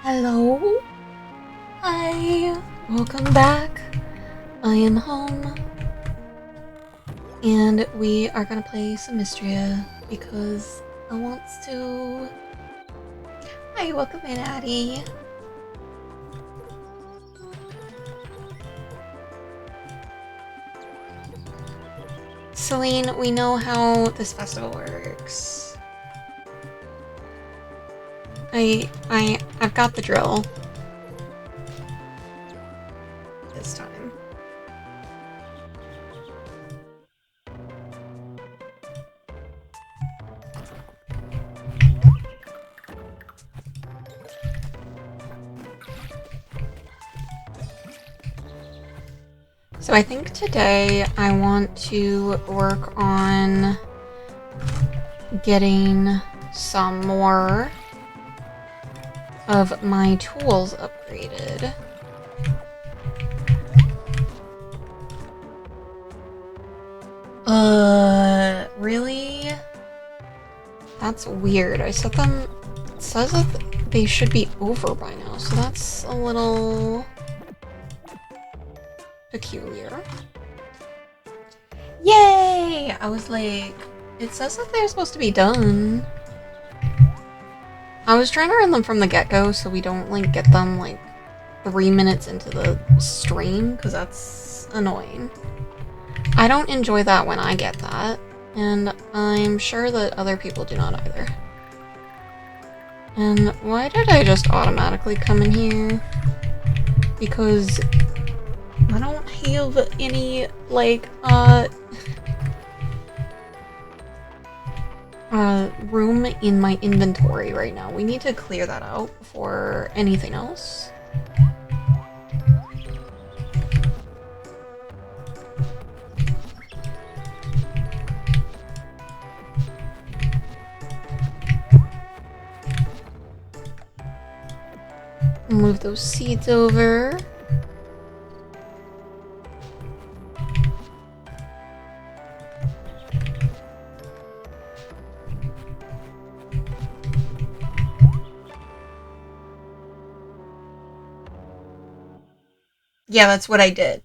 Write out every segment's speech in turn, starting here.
Hello? Hi! Welcome back. I am home. And we are gonna play some Mistria because I want to. Hi, welcome in, Addie. Celine, we know how this festival works. I've got the drill. This time. So I think today I want to work on getting some more of my tools upgraded. Really? That's weird. I set them. It says that they should be over by now, so that's a little peculiar. Yay! I was like, it says that they're supposed to be done. I was trying to run them from the get-go so we don't like get them like 3 minutes into the stream, because that's annoying. I don't enjoy that when I get that, and I'm sure that other people do not either. And why did I just automatically come in here? Because I don't have any, like, room in my inventory right now. We need to clear that out before anything else. Move those seeds over. Yeah, that's what I did.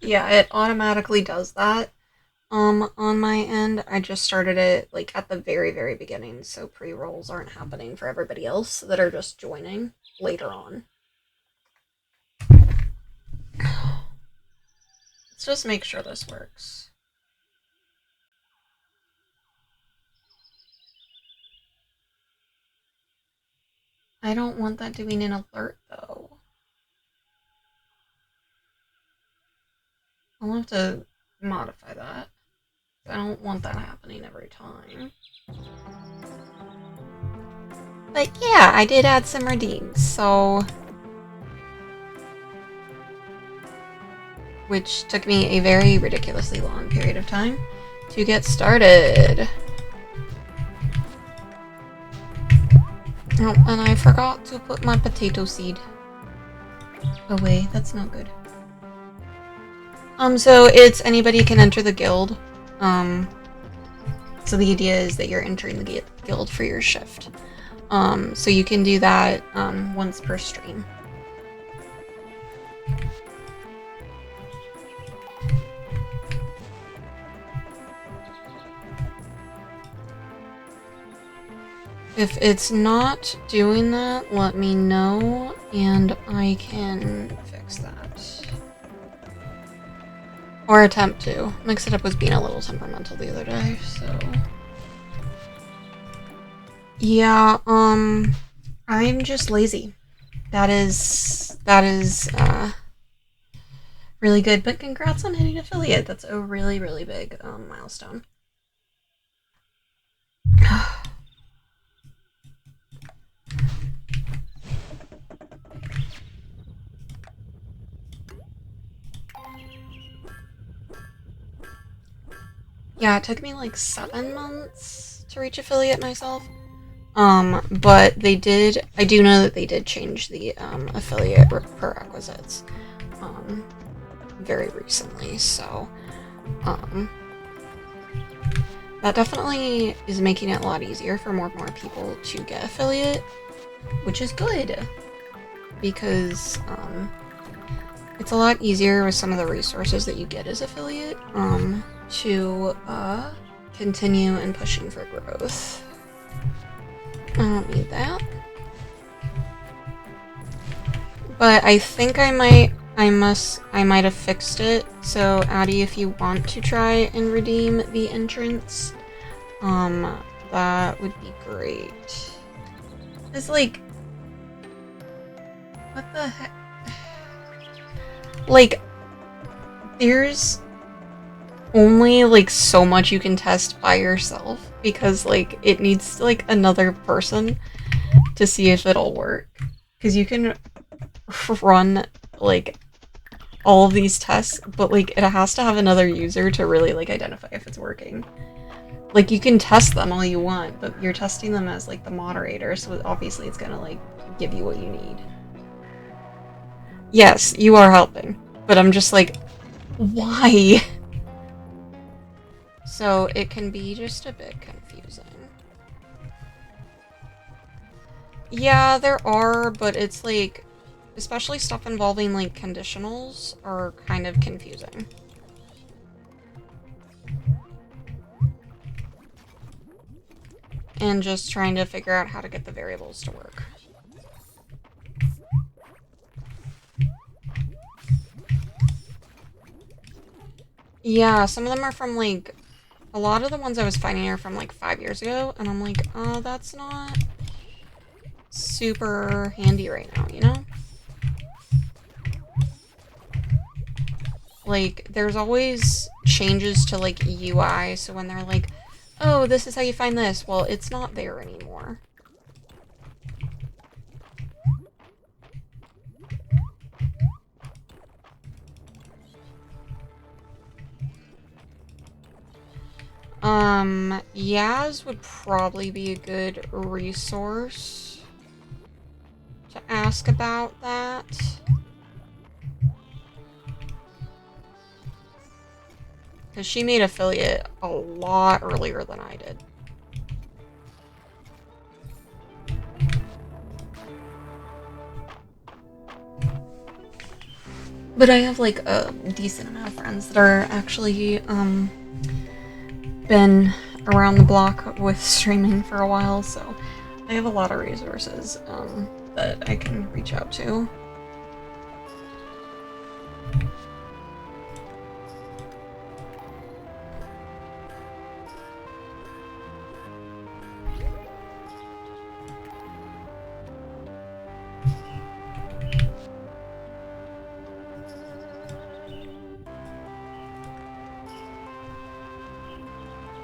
Yeah, it automatically does that. On my end, I just started it like at the very, very beginning, so pre-rolls aren't happening for everybody else that are just joining later on. Let's just make sure this works. I don't want that doing an alert though. I'll have to modify that. I don't want that happening every time. But yeah, I did add some redeems, so... Which took me a very ridiculously long period of time to get started. Oh, and I forgot to put my potato seed away. That's not good. So it's anybody can enter the guild. So the idea is that you're entering the guild for your shift. So you can do that once per stream. If it's not doing that, let me know and I can fix that. Or attempt to. Mix It Up was being a little temperamental the other day, so... Yeah, I'm just lazy. That is, really good, but congrats on hitting affiliate. That's a really, really big, milestone. Yeah, it took me like 7 months to reach affiliate myself. But they did, I do know that they did change the, affiliate prerequisites. very recently, so that definitely is making it a lot easier for more and more people to get affiliate, which is good, because it's a lot easier with some of the resources that you get as affiliate to continue and pushing for growth. I don't need that. But I think I might have fixed it. So Addie, if you want to try and redeem the entrance, that would be great. It's like, what the heck? Like, there's only like so much you can test by yourself, because like it needs like another person to see if it'll work. Because you can run like all of these tests, but like it has to have another user to really like identify if it's working. Like you can test them all you want, but you're testing them as like the moderator, so obviously it's gonna like give you what you need. Yes, you are helping, but I'm just like, why? So it can be just a bit confusing. Yeah, there are, but it's like, especially stuff involving like conditionals are kind of confusing. And just trying to figure out how to get the variables to work. Yeah, some of them are from like, a lot of the ones I was finding are from like 5 years ago, and I'm like, oh, that's not super handy right now, you know? Like, there's always changes to like UI, so when they're like, oh, this is how you find this, well, it's not there anymore. Yaz would probably be a good resource to ask about that. Because she made affiliate a lot earlier than I did. But I have like a decent amount of friends that are actually, been around the block with streaming for a while, so I have a lot of resources, that I can reach out to.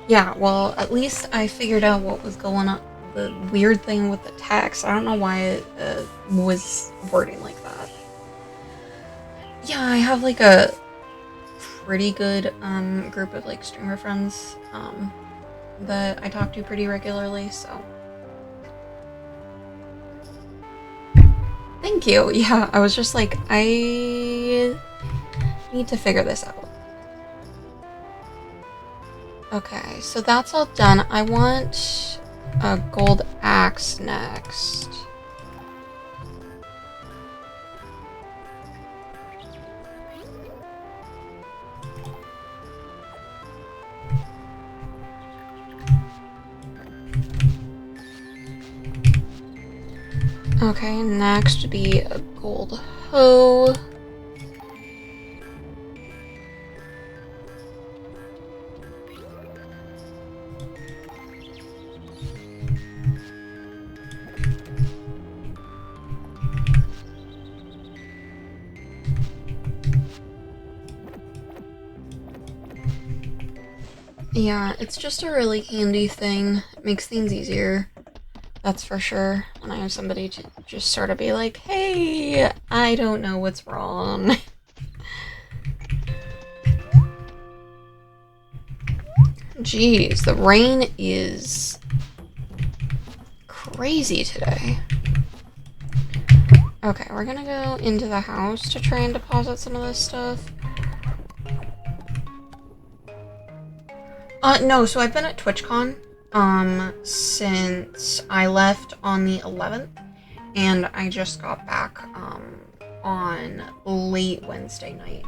Yeah, well, at least I figured out what was going on. The weird thing with the text. I don't know why it was wording like that. Yeah, I have like a pretty good group of like streamer friends that I talk to pretty regularly, so. Thank you. Yeah, I was just like, I need to figure this out. Okay, so that's all done. I want a gold axe next. Okay, next would be a gold hoe. Yeah, it's just a really handy thing. It makes things easier. That's for sure. When I have somebody to just sort of be like, hey, I don't know what's wrong. Jeez, the rain is crazy today. Okay, we're gonna go into the house to try and deposit some of this stuff. No, so I've been at TwitchCon, since I left on the 11th, and I just got back, on late Wednesday night.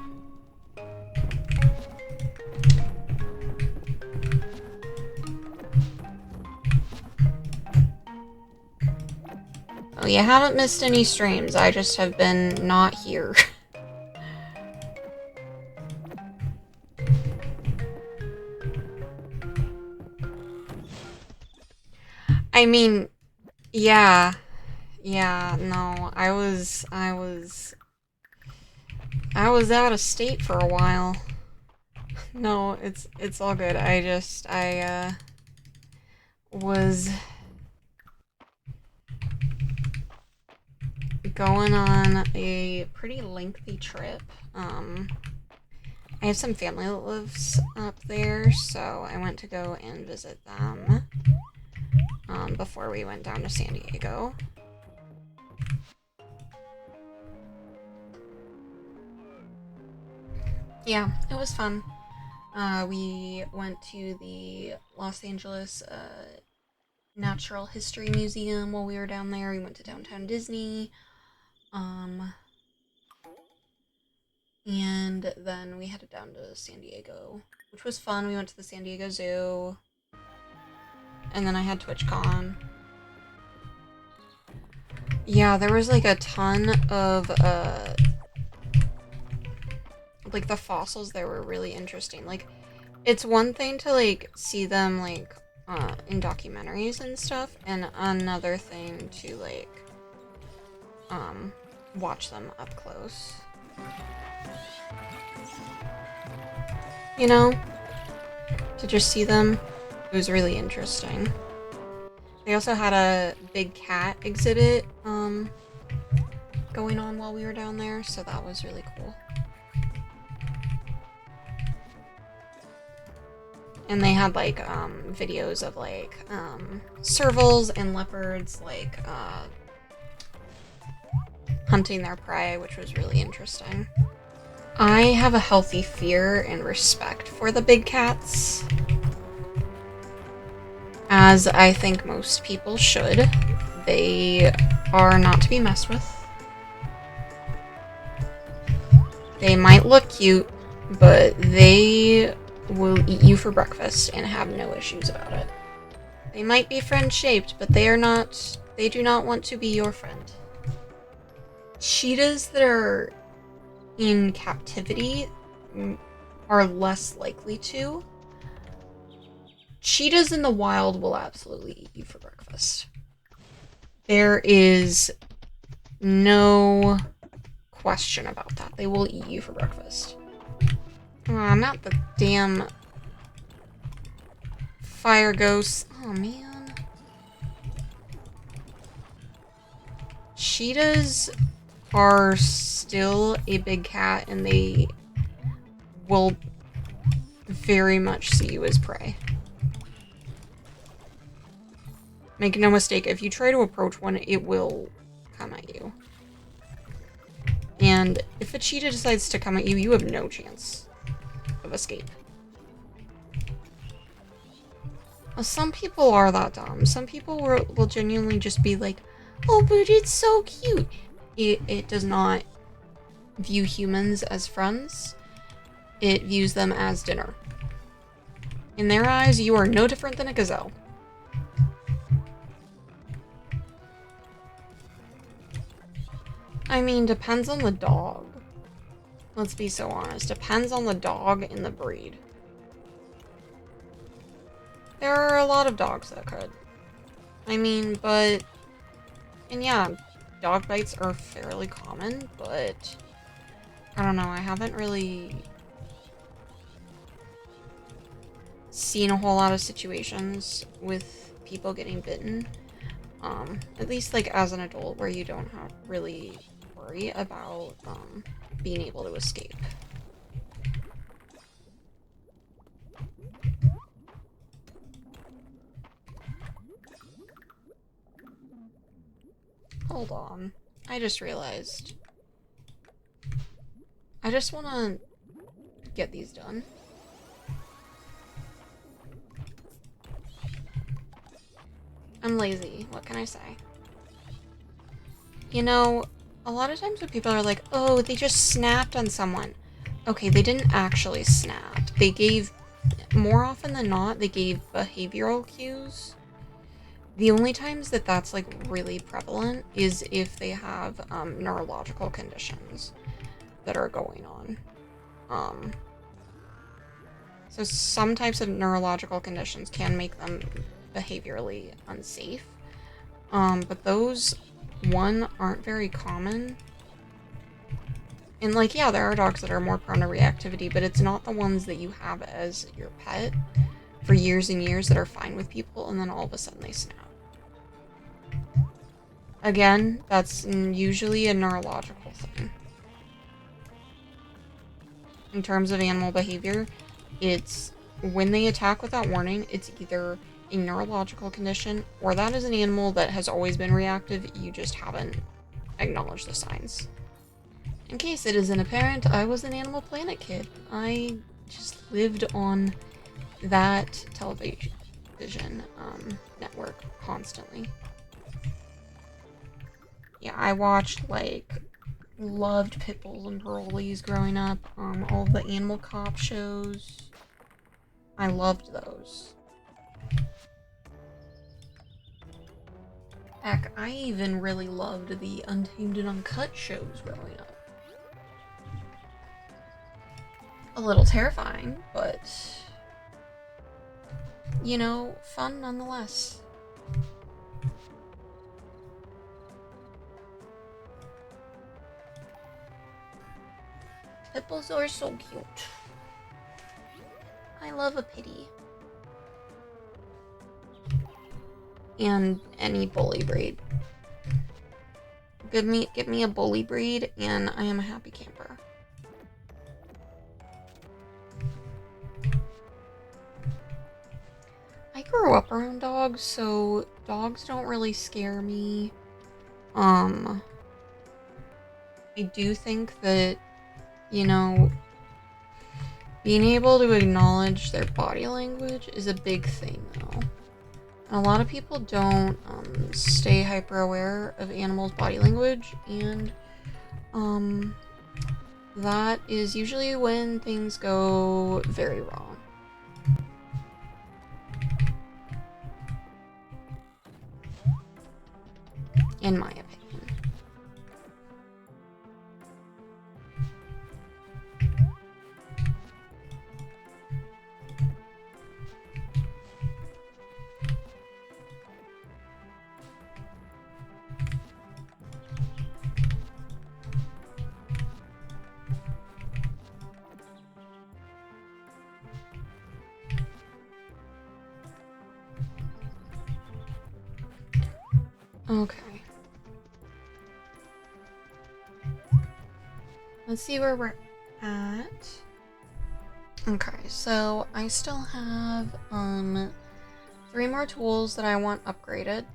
Oh, you haven't missed any streams, I just have been not here. I mean, yeah. Yeah, no, I was out of state for a while. No, it's all good. I was going on a pretty lengthy trip. I have some family that lives up there, so I went to go and visit them, before we went down to San Diego. Yeah, it was fun. We went to the Los Angeles, Natural History Museum while we were down there. We went to Downtown Disney. And then we headed down to San Diego, which was fun. We went to the San Diego Zoo. And then I had TwitchCon. Yeah, there was like a ton of, like the fossils there were really interesting. Like, it's one thing to like see them like, in documentaries and stuff, and another thing to like, watch them up close. You know? To just see them, it was really interesting. They also had a big cat exhibit, going on while we were down there, so that was really cool. And they had, like, videos of, like, servals and leopards, like, hunting their prey, which was really interesting. I have a healthy fear and respect for the big cats, as I think most people should. They are not to be messed with. They might look cute, but they will eat you for breakfast and have no issues about it. They might be friend-shaped, but they do not want to be your friend. Cheetahs that are in captivity are less likely to. Cheetahs in the wild will absolutely eat you for breakfast. There is no question about that. They will eat you for breakfast. Aw, not the damn fire ghosts. Oh, man. Cheetahs are still a big cat, and they will very much see you as prey. Make no mistake, if you try to approach one, it will come at you. And if a cheetah decides to come at you, you have no chance of escape. Well, some people are that dumb. Some people will genuinely just be like, oh, but it's so cute. It does not view humans as friends. It views them as dinner. In their eyes, you are no different than a gazelle. I mean, depends on the dog. Let's be so honest. Depends on the dog and the breed. There are a lot of dogs that could. I mean, but... And yeah, dog bites are fairly common, but... I don't know, I haven't really seen a whole lot of situations with people getting bitten. At least, like, as an adult, where you don't have really worry about, being able to escape. Hold on. I just realized. I just want to get these done. I'm lazy. What can I say? You know, a lot of times when people are like, oh, they just snapped on someone. Okay, they didn't actually snap. They gave, more often than not, they gave behavioral cues. The only times that that's like really prevalent is if they have neurological conditions that are going on. So some types of neurological conditions can make them behaviorally unsafe. But those, one, aren't very common. And like, yeah, there are dogs that are more prone to reactivity, but it's not the ones that you have as your pet for years and years that are fine with people, and then all of a sudden they snap. Again, that's usually a neurological thing. In terms of animal behavior, it's when they attack without warning, it's either a neurological condition or that is an animal that has always been reactive, you just haven't acknowledged the signs. In case it isn't apparent, I was an Animal Planet kid. I just lived on that television network constantly. Yeah, I watched, like, loved Pit Bulls and Parolees growing up. All the Animal Cop shows. I loved those. Heck, I even really loved the Untamed and Uncut shows growing up. A little terrifying, but, you know, fun nonetheless. Pit Bulls are so cute. I love a pity. And any bully breed. Give me a bully breed, and I am a happy camper. I grew up around dogs, so dogs don't really scare me. I do think that, you know, being able to acknowledge their body language is a big thing, though. A lot of people don't stay hyper aware of animals' body language, and that is usually when things go very wrong. In my opinion. Okay. Let's see where we're at. Okay, so I still have 3 more tools that I want upgraded.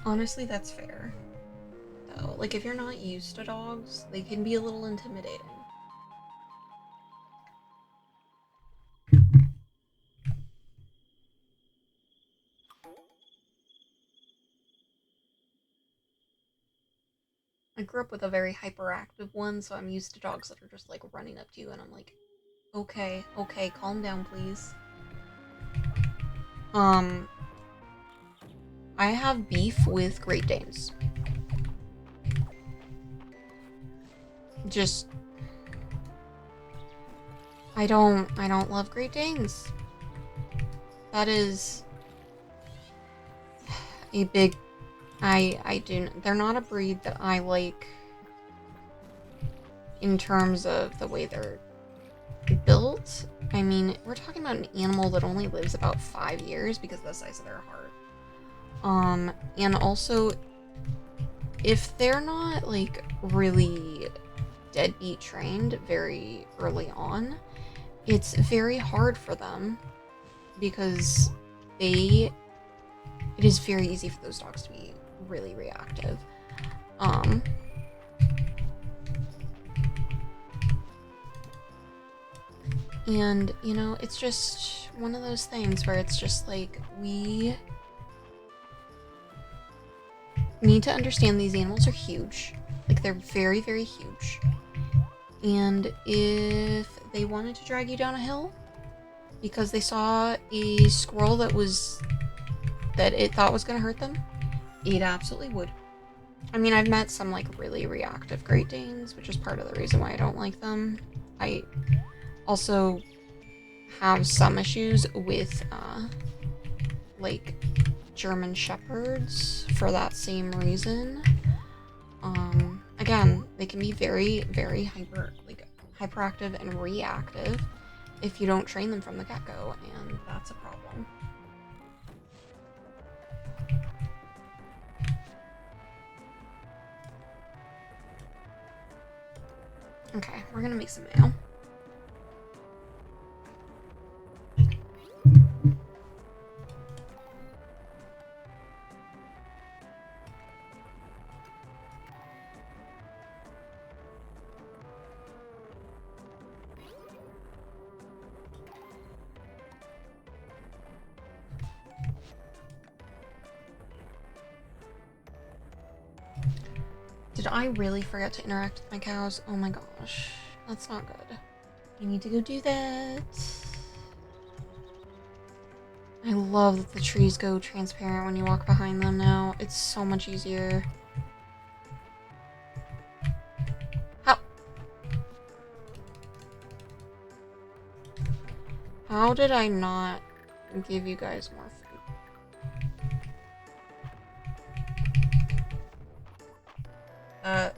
Honestly, that's fair. Though, like, if you're not used to dogs, they can be a little intimidating. I grew up with a very hyperactive one, so I'm used to dogs that are just, like, running up to you, and I'm like, okay, calm down, please. I have beef with Great Danes. Just... I don't love Great Danes. That is... a big... they're not a breed that I like in terms of the way they're built. I mean, we're talking about an animal that only lives about 5 years because of the size of their heart. And also, if they're not, like, really deadbeat trained very early on, it's very hard for them because it is very easy for those dogs to be really reactive. And, you know, it's just one of those things where it's just like, we need to understand these animals are huge. Like, they're very, very huge. And if they wanted to drag you down a hill because they saw a squirrel that it thought was going to hurt them, it absolutely would. I mean, I've met some, like, really reactive Great Danes, which is part of the reason why I don't like them. I also have some issues with, like, German Shepherds for that same reason. Again, they can be very, very hyperactive and reactive if you don't train them from the get-go, and that's a problem. Okay, we're gonna make some mayo. Did I really forget to interact with my cows? Oh my gosh, that's not good. I need to go do that. I love that the trees go transparent when you walk behind them now. It's so much easier. How did I not give you guys more food?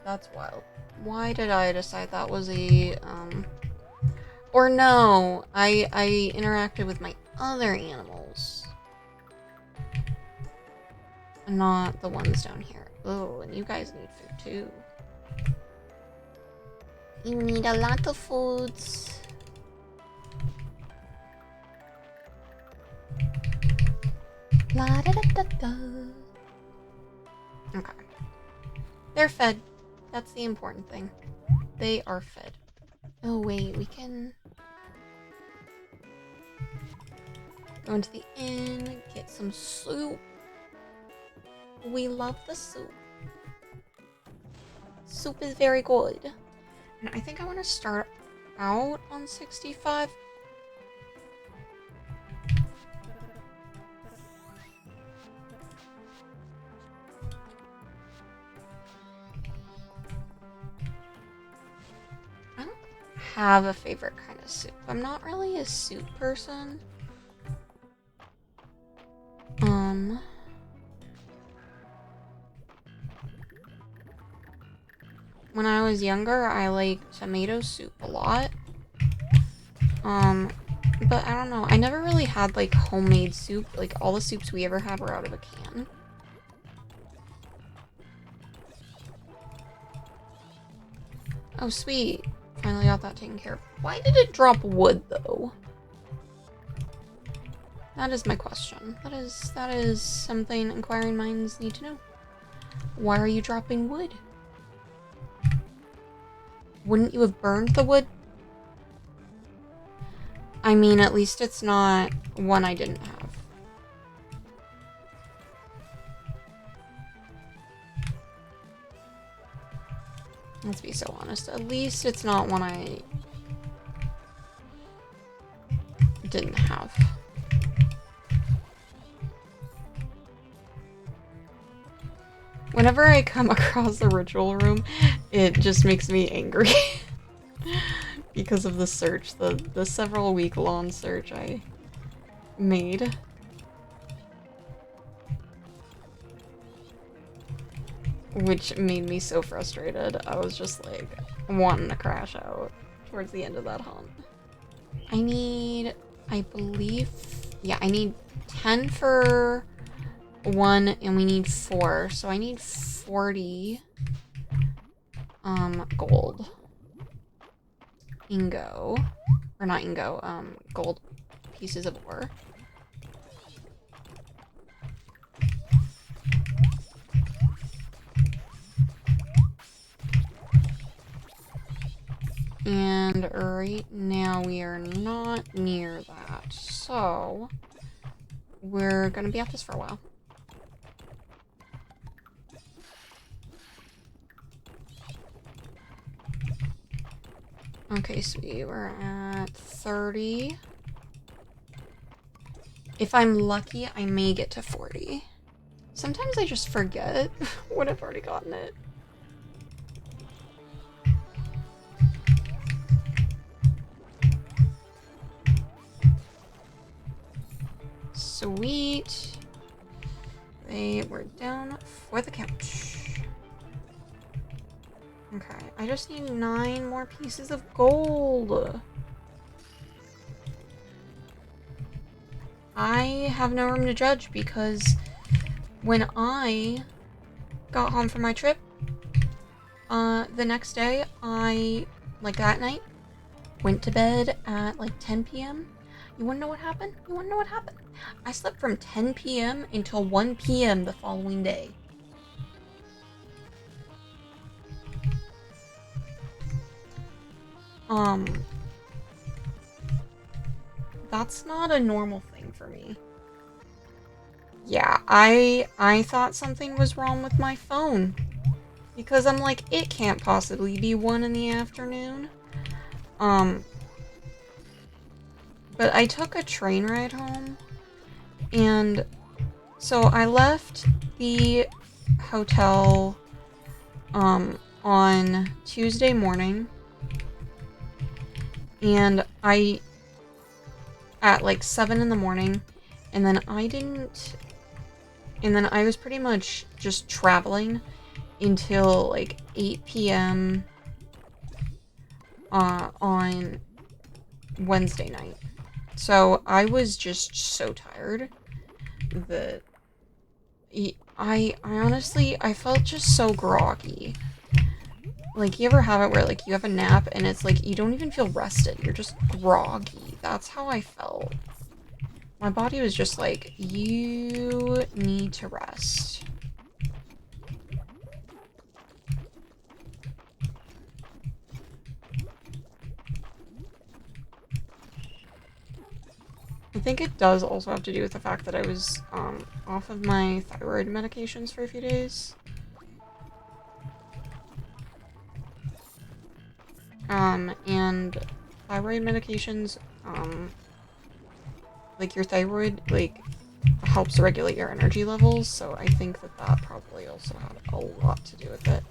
That's wild. Why did I decide that was a, or no, I interacted with my other animals. Not the ones down here. Oh, and you guys need food too. You need a lot of foods. La da da da da. Okay. They're fed. That's the important thing. They are fed. Oh wait, we can go into the inn, get some soup. We love the soup. Soup is very good. And I think I want to start out on 65. I don't have a favorite kind of soup. I'm not really a soup person. When I was younger, I liked tomato soup a lot. But I don't know. I never really had, like, homemade soup. Like, all the soups we ever had were out of a can. Oh, sweet. Finally got that taken care of. Why did it drop wood, though? That is my question. That is something inquiring minds need to know. Why are you dropping wood? Wouldn't you have burned the wood? I mean, at least it's not one I didn't have. Let's be so honest. At least it's not one I didn't have. Whenever I come across the ritual room, it just makes me angry. Because of the search, the several week long search I made. Which made me so frustrated. I was just like wanting to crash out towards the end of that hunt. I need, I believe, yeah, I need 10 for one and we need 4. So I need 40 gold. Ingo. Or not Ingo, gold pieces of ore. And right now we are not near that. So we're gonna be at this for a while. Okay, sweetie, we're at 30. If I'm lucky, I may get to 40. Sometimes I just forget when I've already gotten it. Sweet. They were down for the count. Okay, I just need 9 more pieces of gold. I have no room to judge because when I got home from my trip, the next day, like that night, went to bed at like 10 p.m. You wanna know what happened? You wanna know what happened? I slept from 10 p.m. until 1 p.m. the following day. That's not a normal thing for me. Yeah, I thought something was wrong with my phone. Because I'm like, it can't possibly be 1 in the afternoon. But I took a train ride home, and so I left the hotel, on Tuesday morning, and at like 7 in the morning, and then I was pretty much just traveling until like 8 p.m. On Wednesday night. So I was just so tired that I honestly, I felt just so groggy. Like, you ever have it where, like, you have a nap and it's like, you don't even feel rested. You're just groggy. That's how I felt. My body was just like, you need to rest. I think it does also have to do with the fact that I was, off of my thyroid medications for a few days. And thyroid medications, like your thyroid, like, helps regulate your energy levels, so I think that that probably also had a lot to do with it.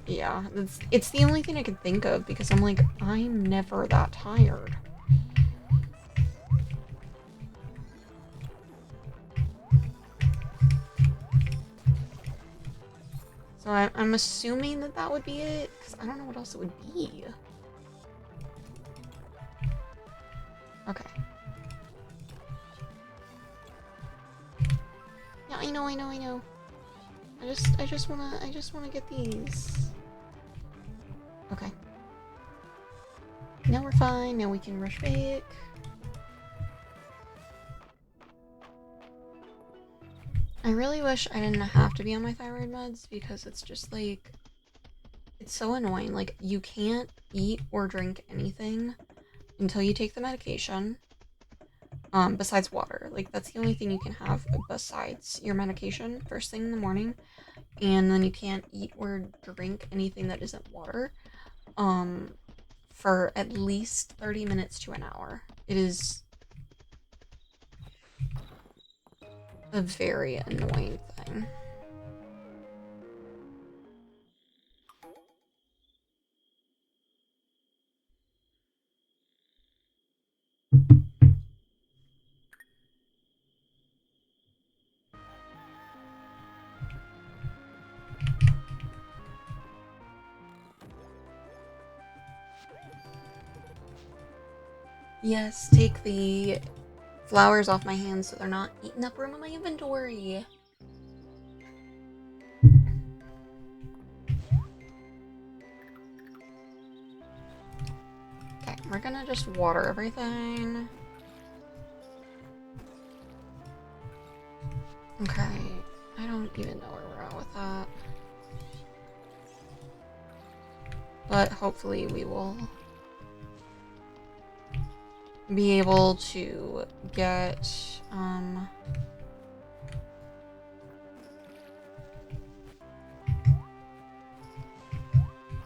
Yeah, it's the only thing I could think of because I'm like, I'm never that tired. So I'm assuming that that would be it, because I don't know what else it would be. Okay. Yeah, I know. I just wanna get these. Okay. Now we're fine, now we can rush back. I really wish I didn't have to be on my thyroid meds because it's just like, it's so annoying. Like, you can't eat or drink anything until you take the medication. Besides water. Like, that's the only thing you can have besides your medication first thing in the morning. And then you can't eat or drink anything that isn't water, for at least 30 minutes to an hour. It is a very annoying thing. Yes, take the flowers off my hands so they're not eating up room in my inventory. Okay, we're gonna just water everything. Okay, I don't even know where we're at with that. But hopefully we will be able to get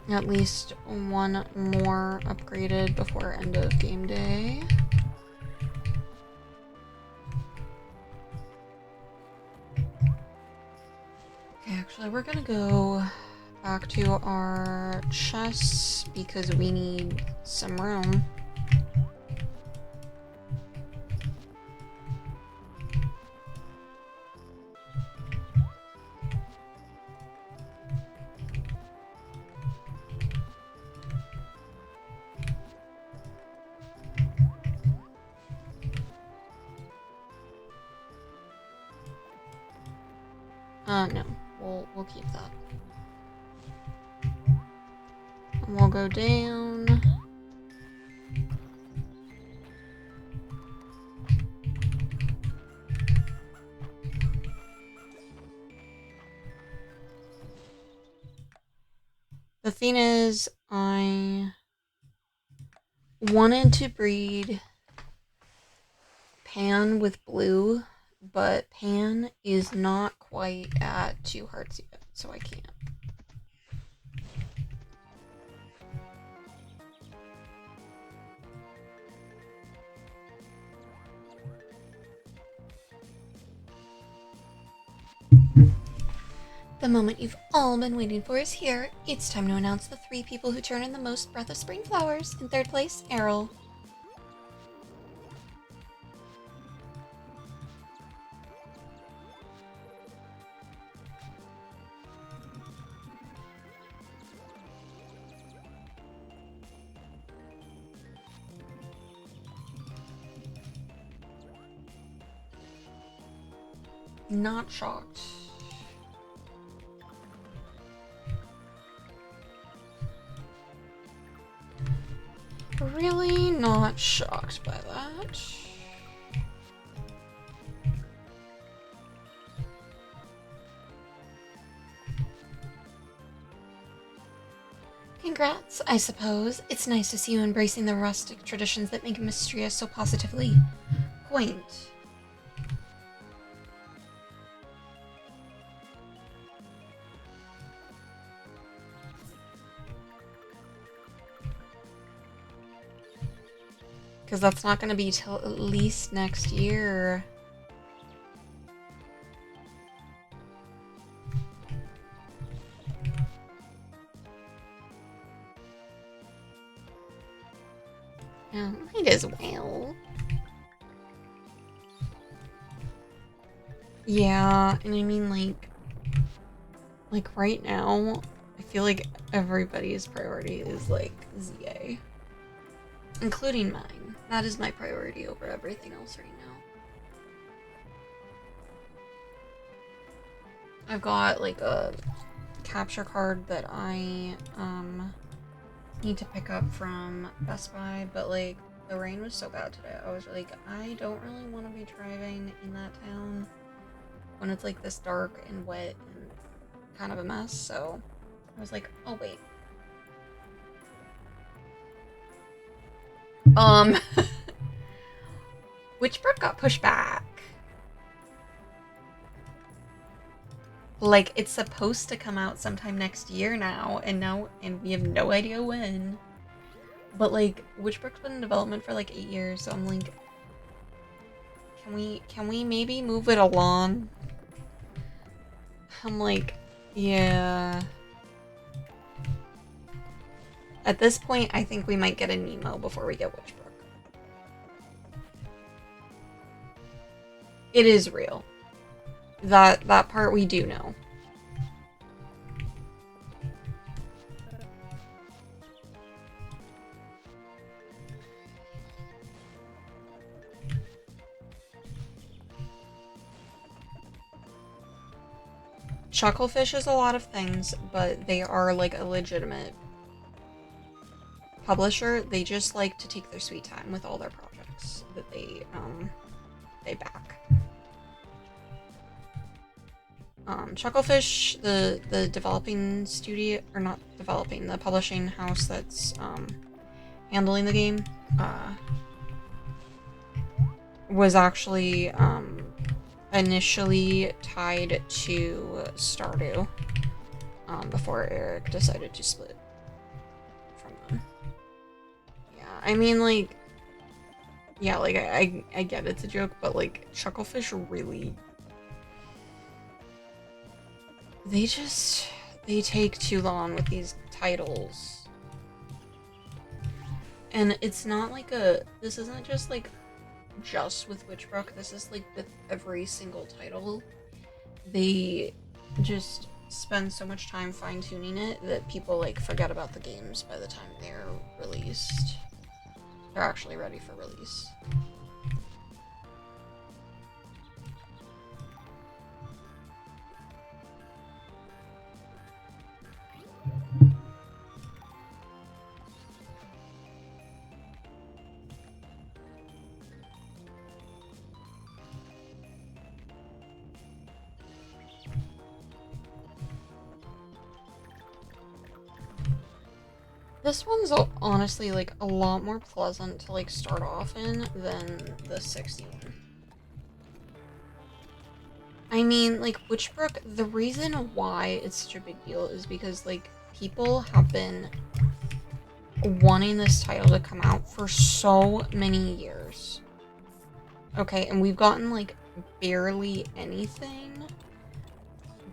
at least one more upgraded before end of game day. Okay, actually we're gonna go back to our chests because we need some room. No, we'll keep that. And we'll go down. The thing is, I wanted to breed Pan with blue, but Pan is not quite at 2 hearts yet, so I can't. The moment you've all been waiting for is here. It's time to announce the 3 people who turn in the most Breath of Spring flowers. In 3rd place, Errol. Not shocked. Really not shocked by that. Congrats, I suppose. It's nice to see you embracing the rustic traditions that make Mistria so positively quaint. Because that's not going to be till at least next year. Yeah, might as well. Yeah, and I mean, like right now, I feel like everybody's priority is like ZA. Including mine. That is my priority over everything else right now. I've got like a capture card that I need to pick up from Best Buy, but like the rain was so bad today. I was like, I don't really want to be driving in that town when it's like this dark and wet and kind of a mess, so I was like, oh wait. Witchbrook got pushed back. Like, it's supposed to come out sometime next year now, and we have no idea when. But like, Witchbrook's been in development for like 8 years, so I'm like, can we maybe move it along? I'm like, yeah. At this point, I think we might get a Nemo before we get Witchbrook. It is real. That part we do know. Chucklefish is a lot of things, but they are like a legitimate publisher. They just like to take their sweet time with all their projects that they back. Chucklefish, the developing studio, or not developing, the publishing house that's handling the game, was actually initially tied to Stardew before Eric decided to split from them. Yeah, I mean, like, yeah, like, I get it's a joke, but, like, Chucklefish really... They take too long with these titles. And it's not like this isn't just, like, just with Witchbrook, this is, like, with every single title. They just spend so much time fine-tuning it that people, like, forget about the games by the time they're released. They're actually ready for release. This one's honestly, like, a lot more pleasant to, like, start off in than the 61. I mean, like, Witchbrook, the reason why it's such a big deal is because, like, people have been wanting this title to come out for so many years. Okay, and we've gotten, like, barely anything.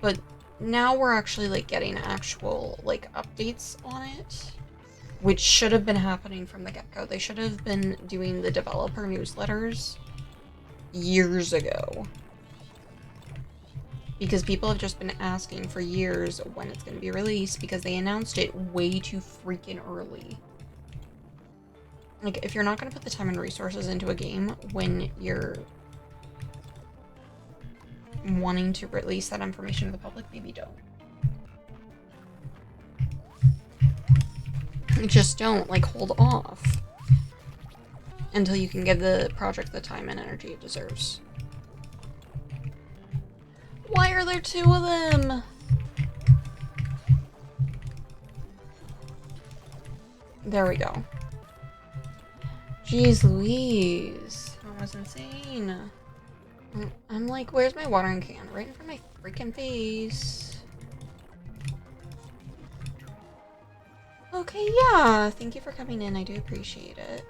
But now we're actually, like, getting actual, like, updates on it. Which should have been happening from the get-go. They should have been doing the developer newsletters years ago. Because people have just been asking for years when it's going to be released because they announced it way too freaking early. Like, if you're not going to put the time and resources into a game when you're wanting to release that information to the public, maybe don't. Just don't, like, hold off until you can give the project the time and energy it deserves. Why are there two of them? There we go. Jeez Louise. That was insane. I'm like, where's my watering can? Right in front of my freaking face. Okay, yeah. Thank you for coming in. I do appreciate it.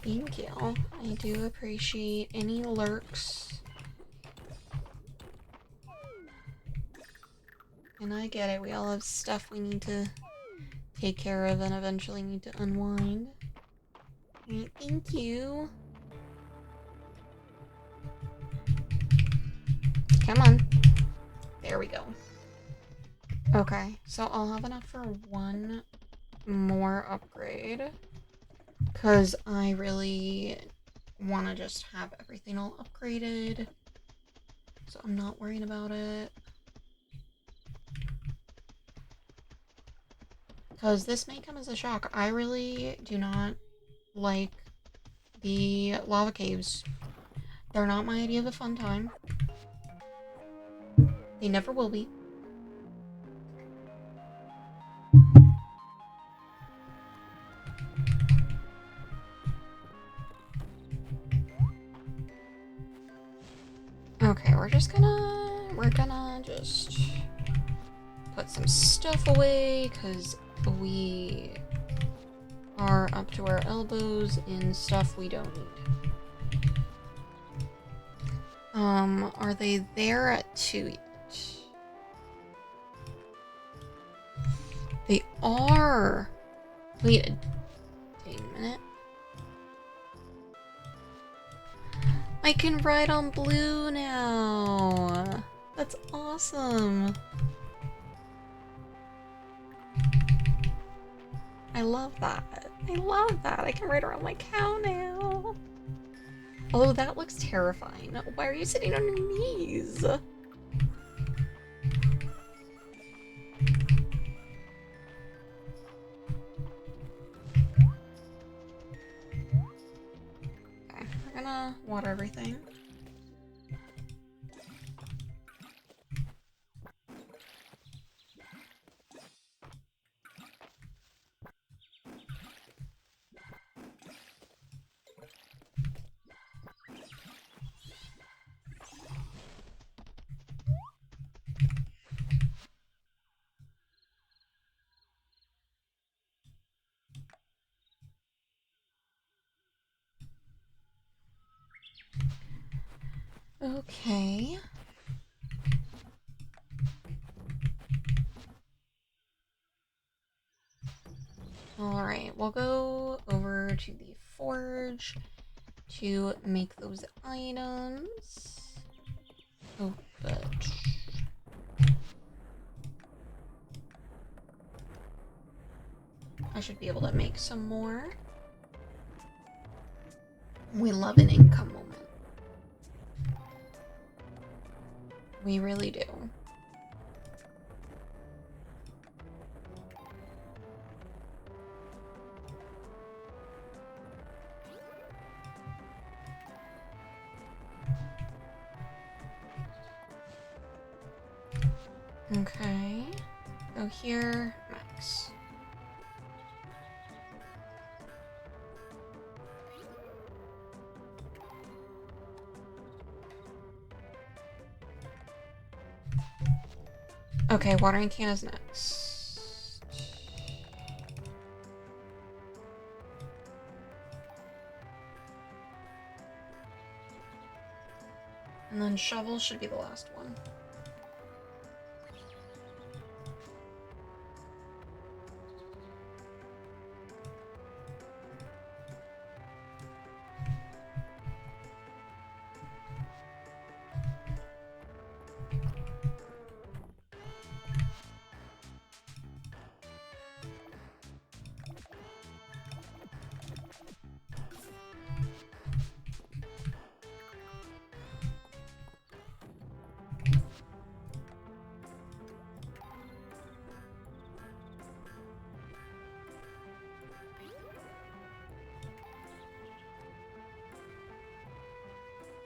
Thank you. I do appreciate any lurks. And I get it. We all have stuff we need to take care of and eventually need to unwind. Alright, thank you. Come on. There we go. Okay, so I'll have enough for one more upgrade. Because I really want to just have everything all upgraded. So I'm not worrying about it. Because this may come as a shock. I really do not like the lava caves. They're not my idea of a fun time. They never will be. Okay, we're gonna just put some stuff away, because we are up to our elbows in stuff we don't need. Are they there at 2 yet? They are! Wait a minute. I can ride on blue now! That's awesome! I love that. I love that. I can ride around my cow now. Oh, that looks terrifying. Why are you sitting on your knees? Okay, we're gonna water everything. Okay. Alright, we'll go over to the forge to make those items. Oh, good. I should be able to make some more. We love an income moment. We really do. Okay. Go here, max. Okay, watering can is next. And then shovel should be the last one.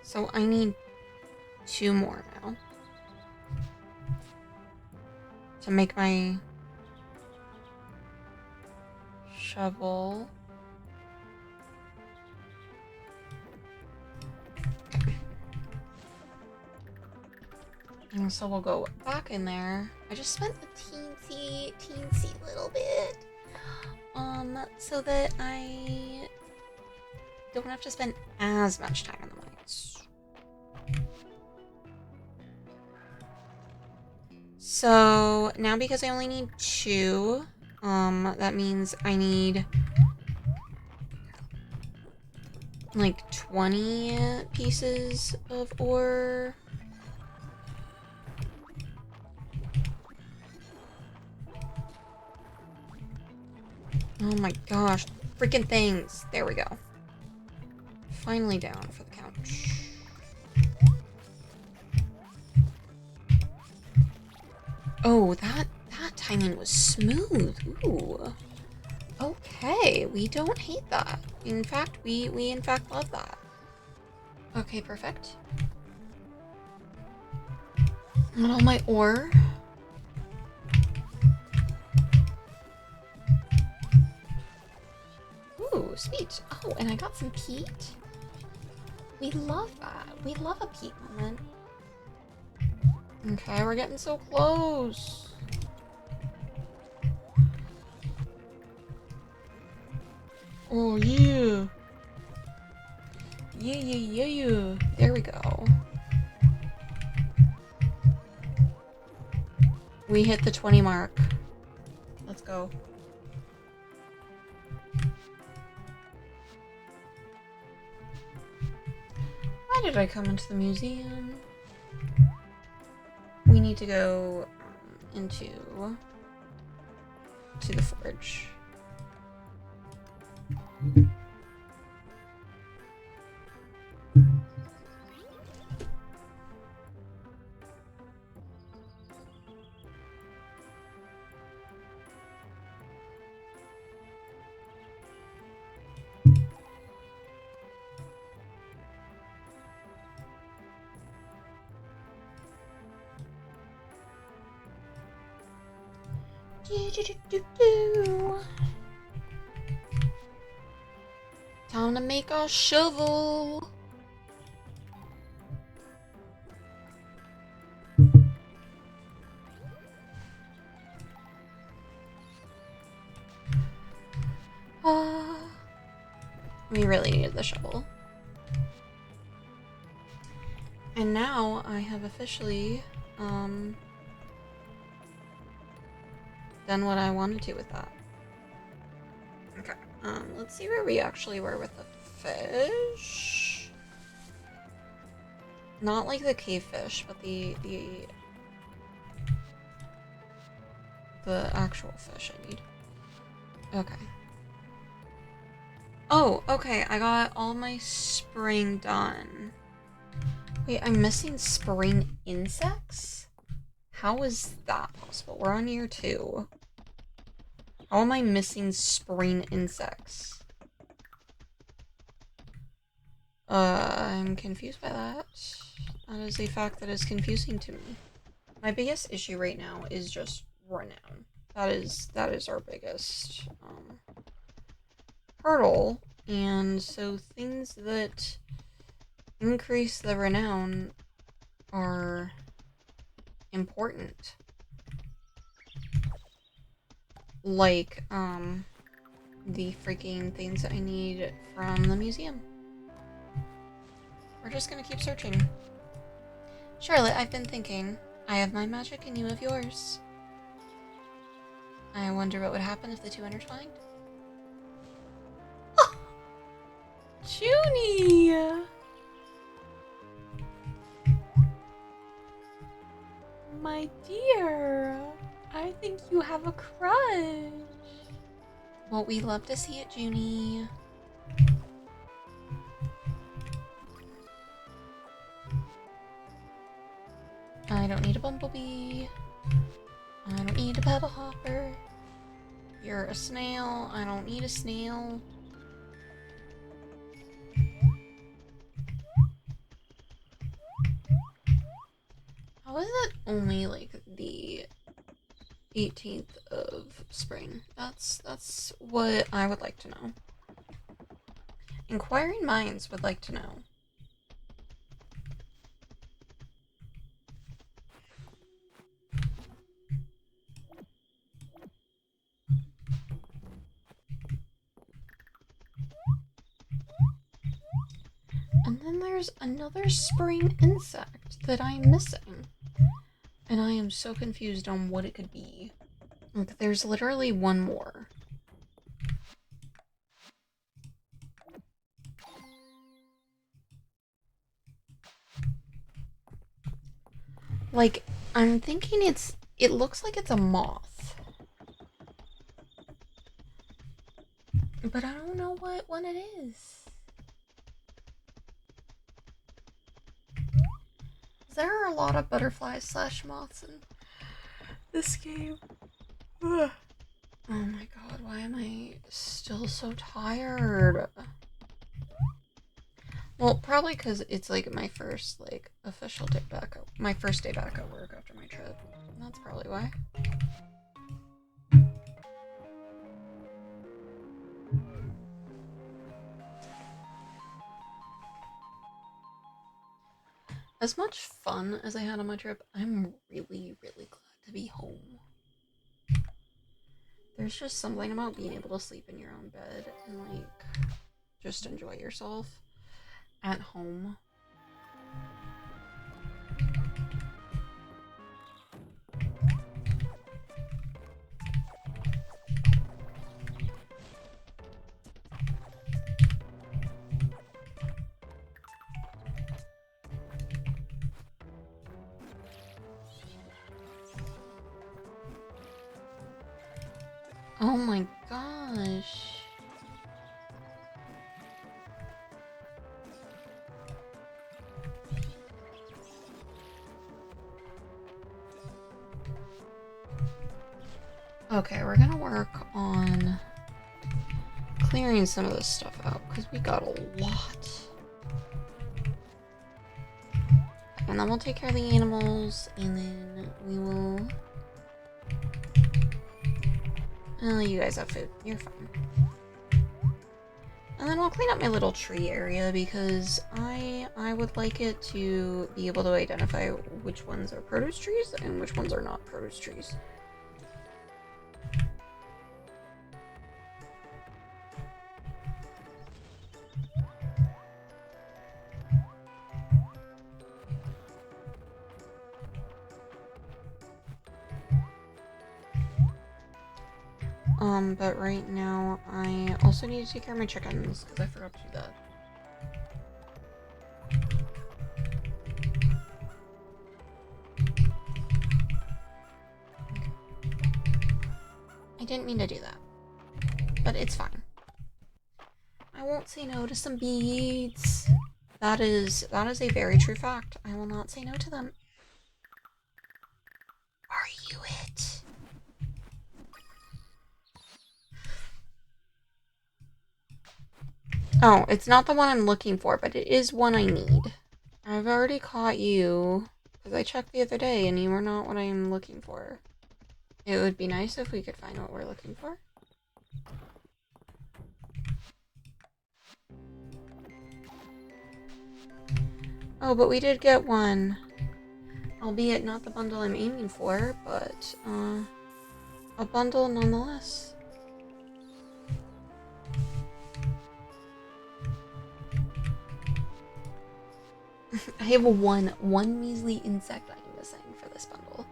So I need 2 more now to make my shovel. And so we'll go back in there. I just spent a teensy little bit. So that I don't have to spend as much time on the mines. So now because I only need 2, that means I need like 20 pieces of ore. Oh my gosh, freaking things. There we go. Finally down for the couch. Oh, that timing was smooth. Ooh. Okay, we don't hate that. In fact, we in fact love that. Okay, perfect. And all my ore. Ooh, sweet. Oh, and I got some peat. We love that. We love a peat moment. Okay, we're getting so close. Oh, yeah. Yeah. There we go. We hit the 20 mark. Let's go. Why did I come into the museum? We need to go to the forge. Time to make our shovel. We really needed the shovel. And now I have officially done what I wanted to with that. Okay, let's see where we actually were with the fish. Not like the cave fish, but the actual fish I need. Okay. Oh, okay, I got all my spring done. Wait, I'm missing spring insects? How is that possible? We're on year 2. How am I missing spring insects? I'm confused by that. That is a fact that is confusing to me. My biggest issue right now is just renown. That is our biggest hurdle, and so things that increase the renown are important. Like, the freaking things that I need from the museum. We're just gonna keep searching. Charlotte, I've been thinking. I have my magic and you have yours. I wonder what would happen if the two intertwined. Oh! Junie! My dear, I think you have a crush. Well, we love to see it, Junie. I don't need a bumblebee. I don't need a pebble hopper. You're a snail. I don't need a snail. How is it only like the 18th of spring? That's what I would like to know. Inquiring minds would like to know. And then there's another spring insect that I'm missing. And I am so confused on what it could be. Like, there's literally one more. Like, I'm thinking it looks like it's a moth. But I don't know what one it is. There are a lot of butterflies / moths in this game. Ugh. Oh my god, why am I still so tired? Well, probably because it's like my first like official day back at my first day back at work after my trip. That's probably why. As much fun as I had on my trip, I'm really, really glad to be home. There's just something about being able to sleep in your own bed and like just enjoy yourself at home. Oh my gosh. Okay, we're gonna work on clearing some of this stuff out because we got a lot. And then we'll take care of the animals and then we will Oh, you guys have food. You're fine. And then I'll clean up my little tree area because I would like it to be able to identify which ones are produce trees and which ones are not produce trees. But right now I also need to take care of my chickens because I forgot to do that. I didn't mean to do that, but it's fine. I won't say no to some beads. That is a very true fact. I will not say no to them. Are you it? Oh, it's not the one I'm looking for, but it is one I need. I've already caught you, because I checked the other day and you were not what I am looking for. It would be nice if we could find what we're looking for. Oh, but we did get one. Albeit not the bundle I'm aiming for, but a bundle nonetheless. I have one measly insect I'm missing for this bundle.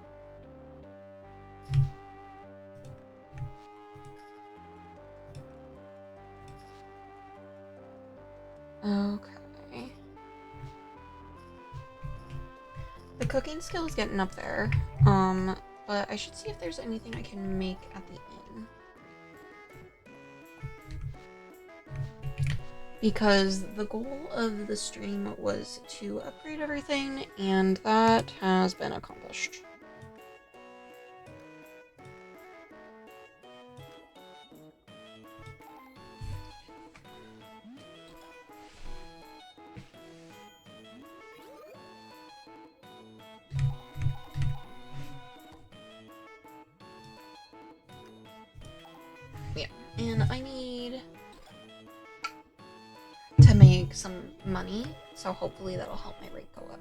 Okay. The cooking skill is getting up there. But I should see if there's anything I can make at the inn. Because the goal of the stream was to upgrade everything, and that has been accomplished. Yeah, and I need to make some money, so hopefully that'll help my rate go up.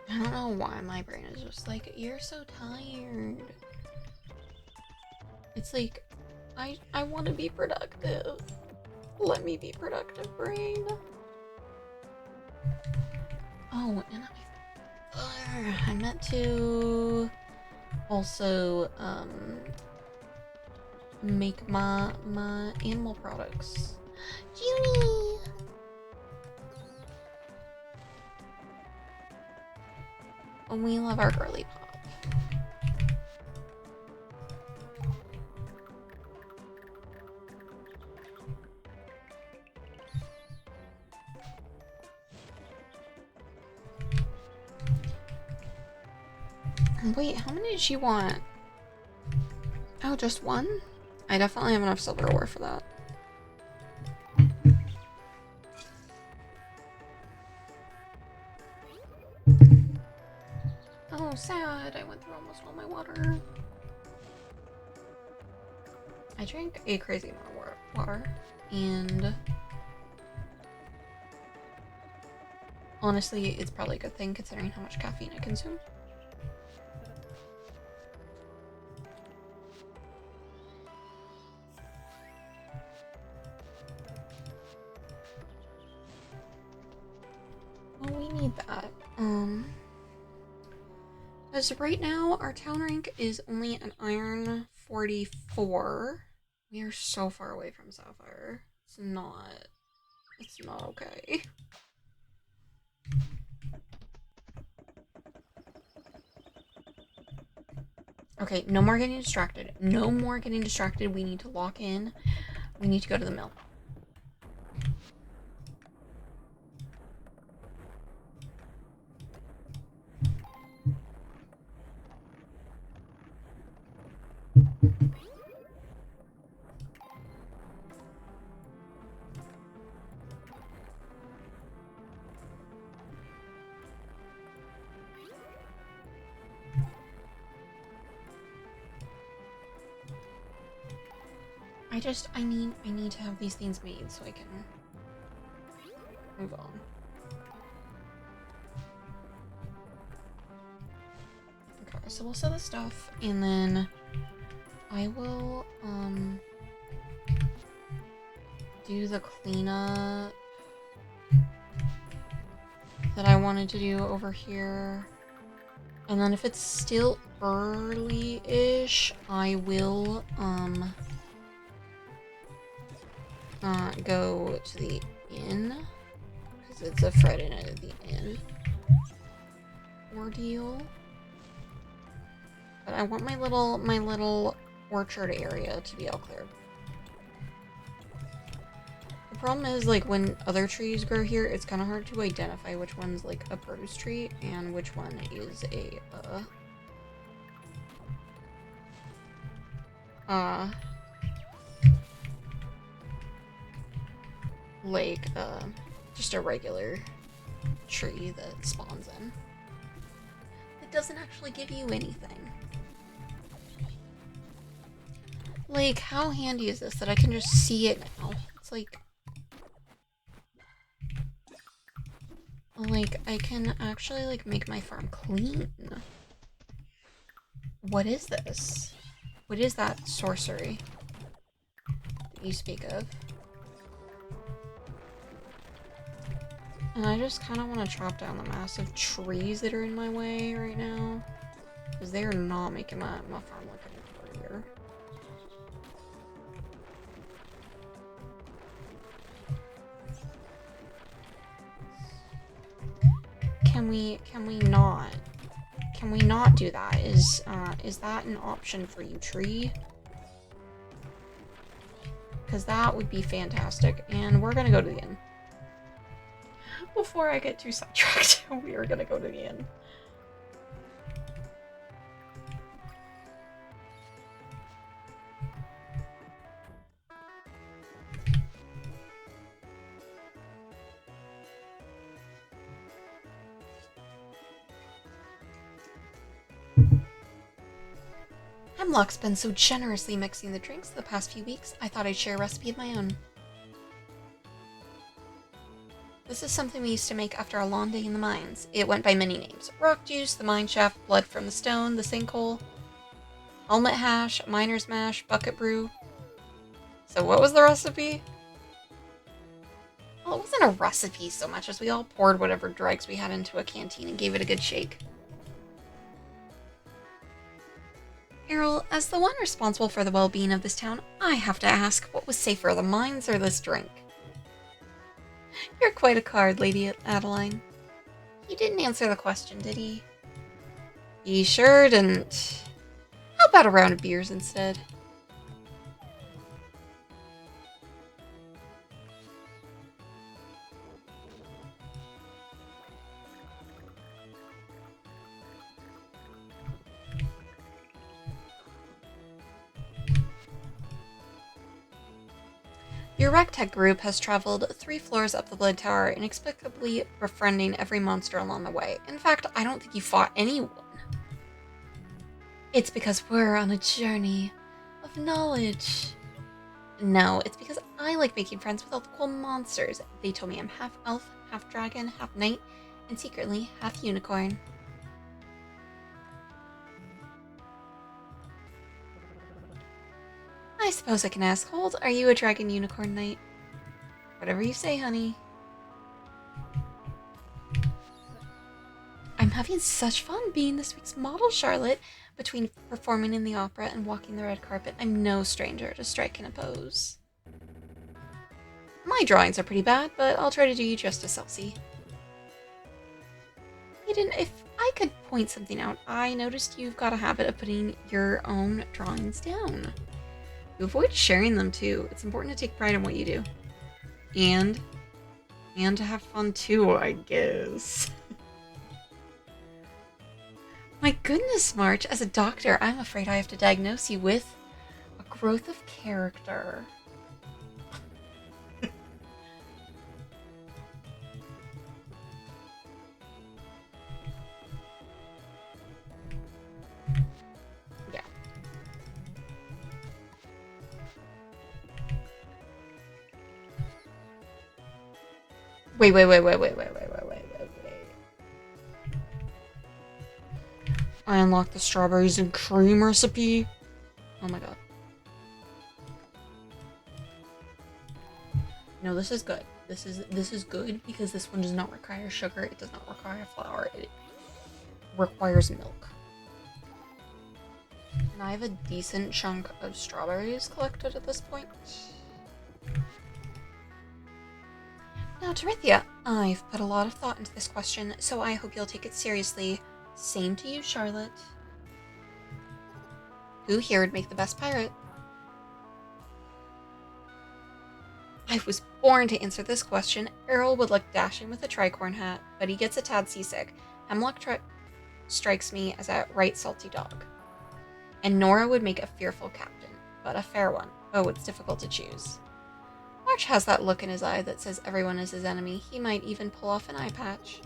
I don't know why my brain is just like, you're so tired. It's like, I want to be productive. Let me be productive, brain. Oh, and I meant to also make my animal products. Junie! We love our girly pop. Wait, how many did she want? Oh, just one? I definitely have enough silver ore for that. Oh, sad. I went through almost all my water. I drank a crazy amount of water, and honestly, it's probably a good thing considering how much caffeine I consume. Well, we need that. As of right now, our town rank is only an iron 44. We are so far away from sapphire. It's not okay. Okay, no more getting distracted. No more getting distracted. We need to lock in. We need to go to the mill. I need to have these things made so I can move on. Okay, so we'll sell the stuff, and then I will, do the cleanup that I wanted to do over here. And then if it's still early-ish, I will, go to the inn, because it's a Friday night at the inn ordeal. But I want my little orchard area to be all cleared. The problem is, like, when other trees grow here, it's kind of hard to identify which one's, like, a produce tree and which one is a, like, just a regular tree that spawns in. It doesn't actually give you anything. Like, how handy is this that I can just see it now? It's like, I can actually, like, make my farm clean. What is this? What is that sorcery that you speak of? And I just kind of want to chop down the massive trees that are in my way right now. Because they are not making my farm look any prettier. Can we not do that? Is that an option for you, tree? Because that would be fantastic. And we're gonna go to the inn. Before I get too sidetracked, we are gonna go to the inn. Hemlock's been so generously mixing the drinks the past few weeks, I thought I'd share a recipe of my own. This is something we used to make after a long day in the mines. It went by many names. Rock juice, the mine shaft, blood from the stone, the sinkhole, helmet hash, miner's mash, bucket brew. So what was the recipe? Well, it wasn't a recipe so much as we all poured whatever dregs we had into a canteen and gave it a good shake. Errol, as the one responsible for the well-being of this town, I have to ask, what was safer, the mines or this drink? You're quite a card, Lady Adeline. He didn't answer the question, did he? He sure didn't. How about a round of beers instead? Your Rectech group has traveled 3 floors up the Blood Tower, inexplicably befriending every monster along the way. In fact, I don't think you fought anyone. It's because we're on a journey of knowledge. No, it's because I like making friends with all the cool monsters. They told me I'm half elf, half dragon, half knight, and secretly half unicorn. I suppose I can ask, Hold, are you a dragon unicorn knight? Whatever you say, honey. I'm having such fun being this week's model, Charlotte. Between performing in the opera and walking the red carpet, I'm no stranger to striking a pose. My drawings are pretty bad, but I'll try to do you justice, Elsie. Hayden, if I could point something out, I noticed you've got a habit of putting your own drawings down. You avoid sharing them, too. It's important to take pride in what you do. And to have fun, too, I guess. My goodness, March, as a doctor, I'm afraid I have to diagnose you with a growth of character. Yeah. Wait. I unlocked the strawberries and cream recipe. Oh my god. No, this is good. This is good because this one does not require sugar. It does not require flour. It requires milk. And I have a decent chunk of strawberries collected at this point. Now, Terithia, I've put a lot of thought into this question, so I hope you'll take it seriously. Same to you, Charlotte. Who here would make the best pirate? I was born to answer this question. Errol would look dashing with a tricorn hat, but he gets a tad seasick. Hemlock strikes me as a right salty dog. And Nora would make a fearful captain, but a fair one. Oh, it's difficult to choose. March has that look in his eye that says everyone is his enemy. He might even pull off an eye patch.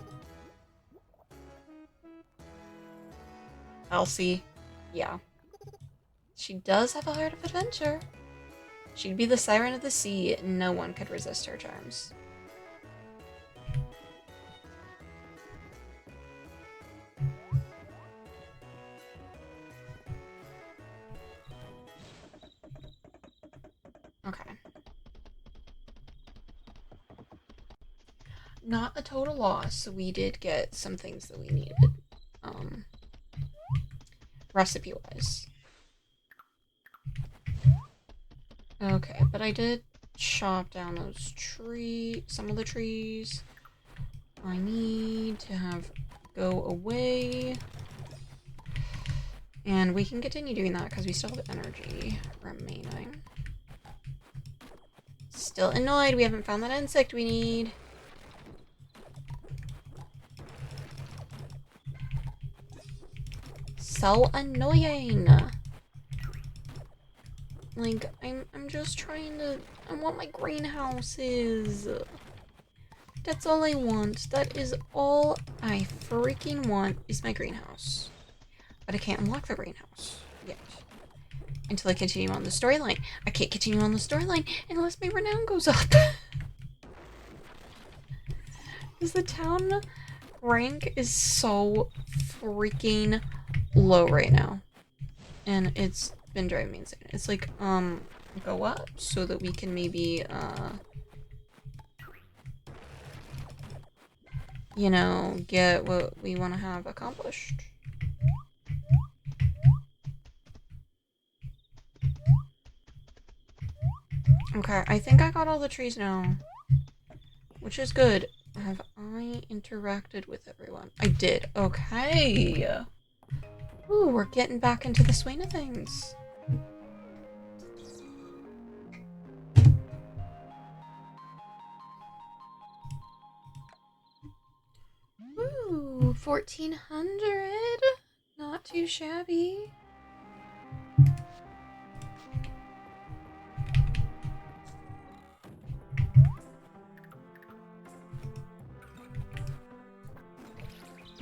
Elsie. Yeah. She does have a heart of adventure. She'd be the siren of the sea. No one could resist her charms. Okay. Not a total loss. We did get some things that we needed. Recipe-wise. Okay, but I did chop down those some of the trees. I need to have go away. And we can continue doing that because we still have energy remaining. Still annoyed we haven't found that insect we need. So annoying. Like, I'm just trying to... I want my greenhouses. That's all I want. That is all I freaking want is my greenhouse. But I can't unlock the greenhouse yet. Until I continue on the storyline. I can't continue on the storyline unless my renown goes up. Because the town rank is so freaking low right now. And it's been driving me insane. It's like, go up so that we can maybe, you know, get what we want to have accomplished. Okay, I think I got all the trees now. Which is good. Have I interacted with everyone? I did. Okay. Ooh, we're getting back into the swing of things. Ooh, 1400. Not too shabby.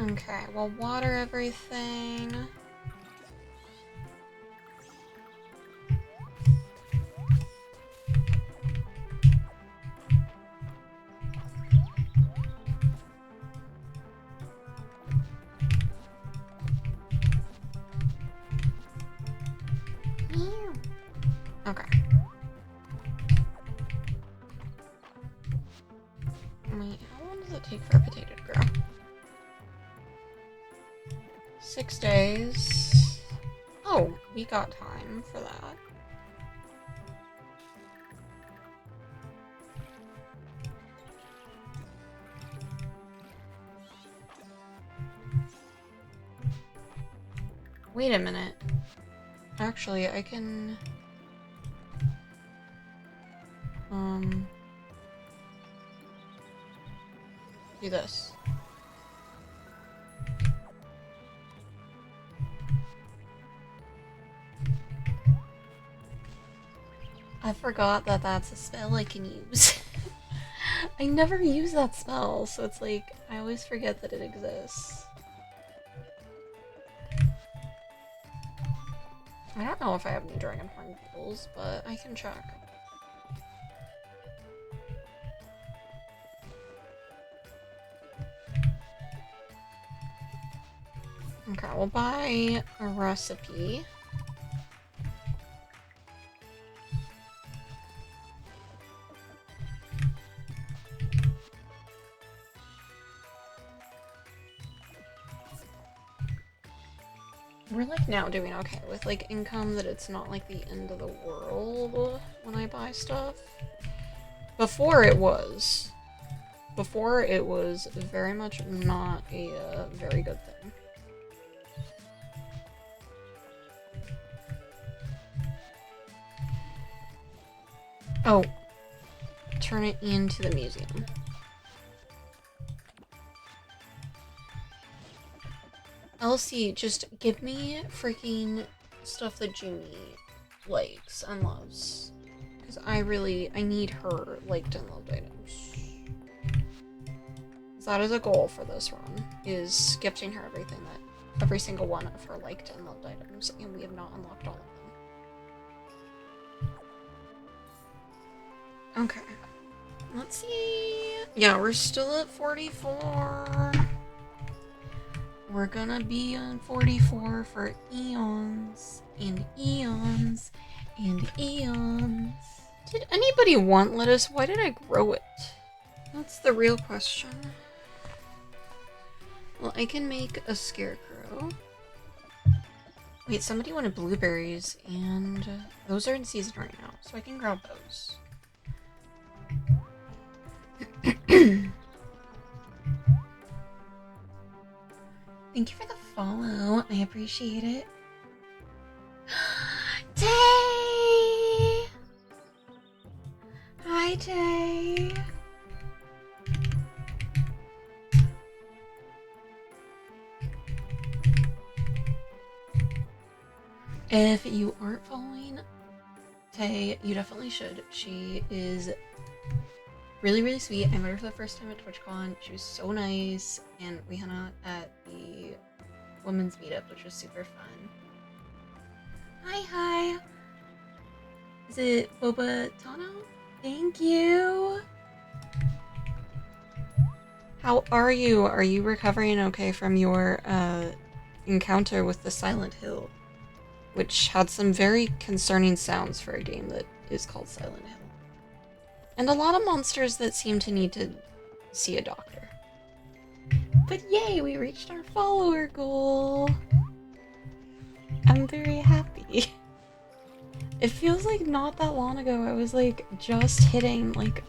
Okay, we'll water everything. Okay. Wait, how long does it take for a potato to grow? 6 days. Oh, we got time for that. Wait a minute. Actually, I can... do this. I forgot that that's a spell I can use. I never use that spell, so it's like, I always forget that it exists. I don't know if I have any Dragonhorn beetles, but I can check. Okay, we'll buy a recipe. We're like now doing okay with like income, that it's not like the end of the world when I buy stuff. Before it was. Before it was very much not a very good thing. Oh, turn it into the museum. Elsie, just give me freaking stuff that Junie likes and loves. Because I need her liked and loved items. That is a goal for this run, is gifting her every single one of her liked and loved items, and we have not unlocked all of them. Okay. Let's see. Yeah, we're still at 44. We're gonna be on 44 for eons and eons and eons. Did anybody want lettuce? Why did I grow it? That's the real question. Well, I can make a scarecrow. Wait, somebody wanted blueberries, and those are in season right now, so I can grab those. Thank you for the follow. I appreciate it. Tay! Hi, Tay. If you aren't following Tay, you definitely should. She is really, really sweet. I met her for the first time at TwitchCon. She was so nice, and we hung out at the women's meetup, which was super fun. Hi. Is it Boba Tano? Thank you. How are you? Are you recovering okay from your encounter with the Silent Hill? Which had some very concerning sounds for a game that is called Silent Hill. And a lot of monsters that seem to need to see a doctor. But yay, we reached our follower goal! I'm very happy. It feels like not that long ago I was like just hitting like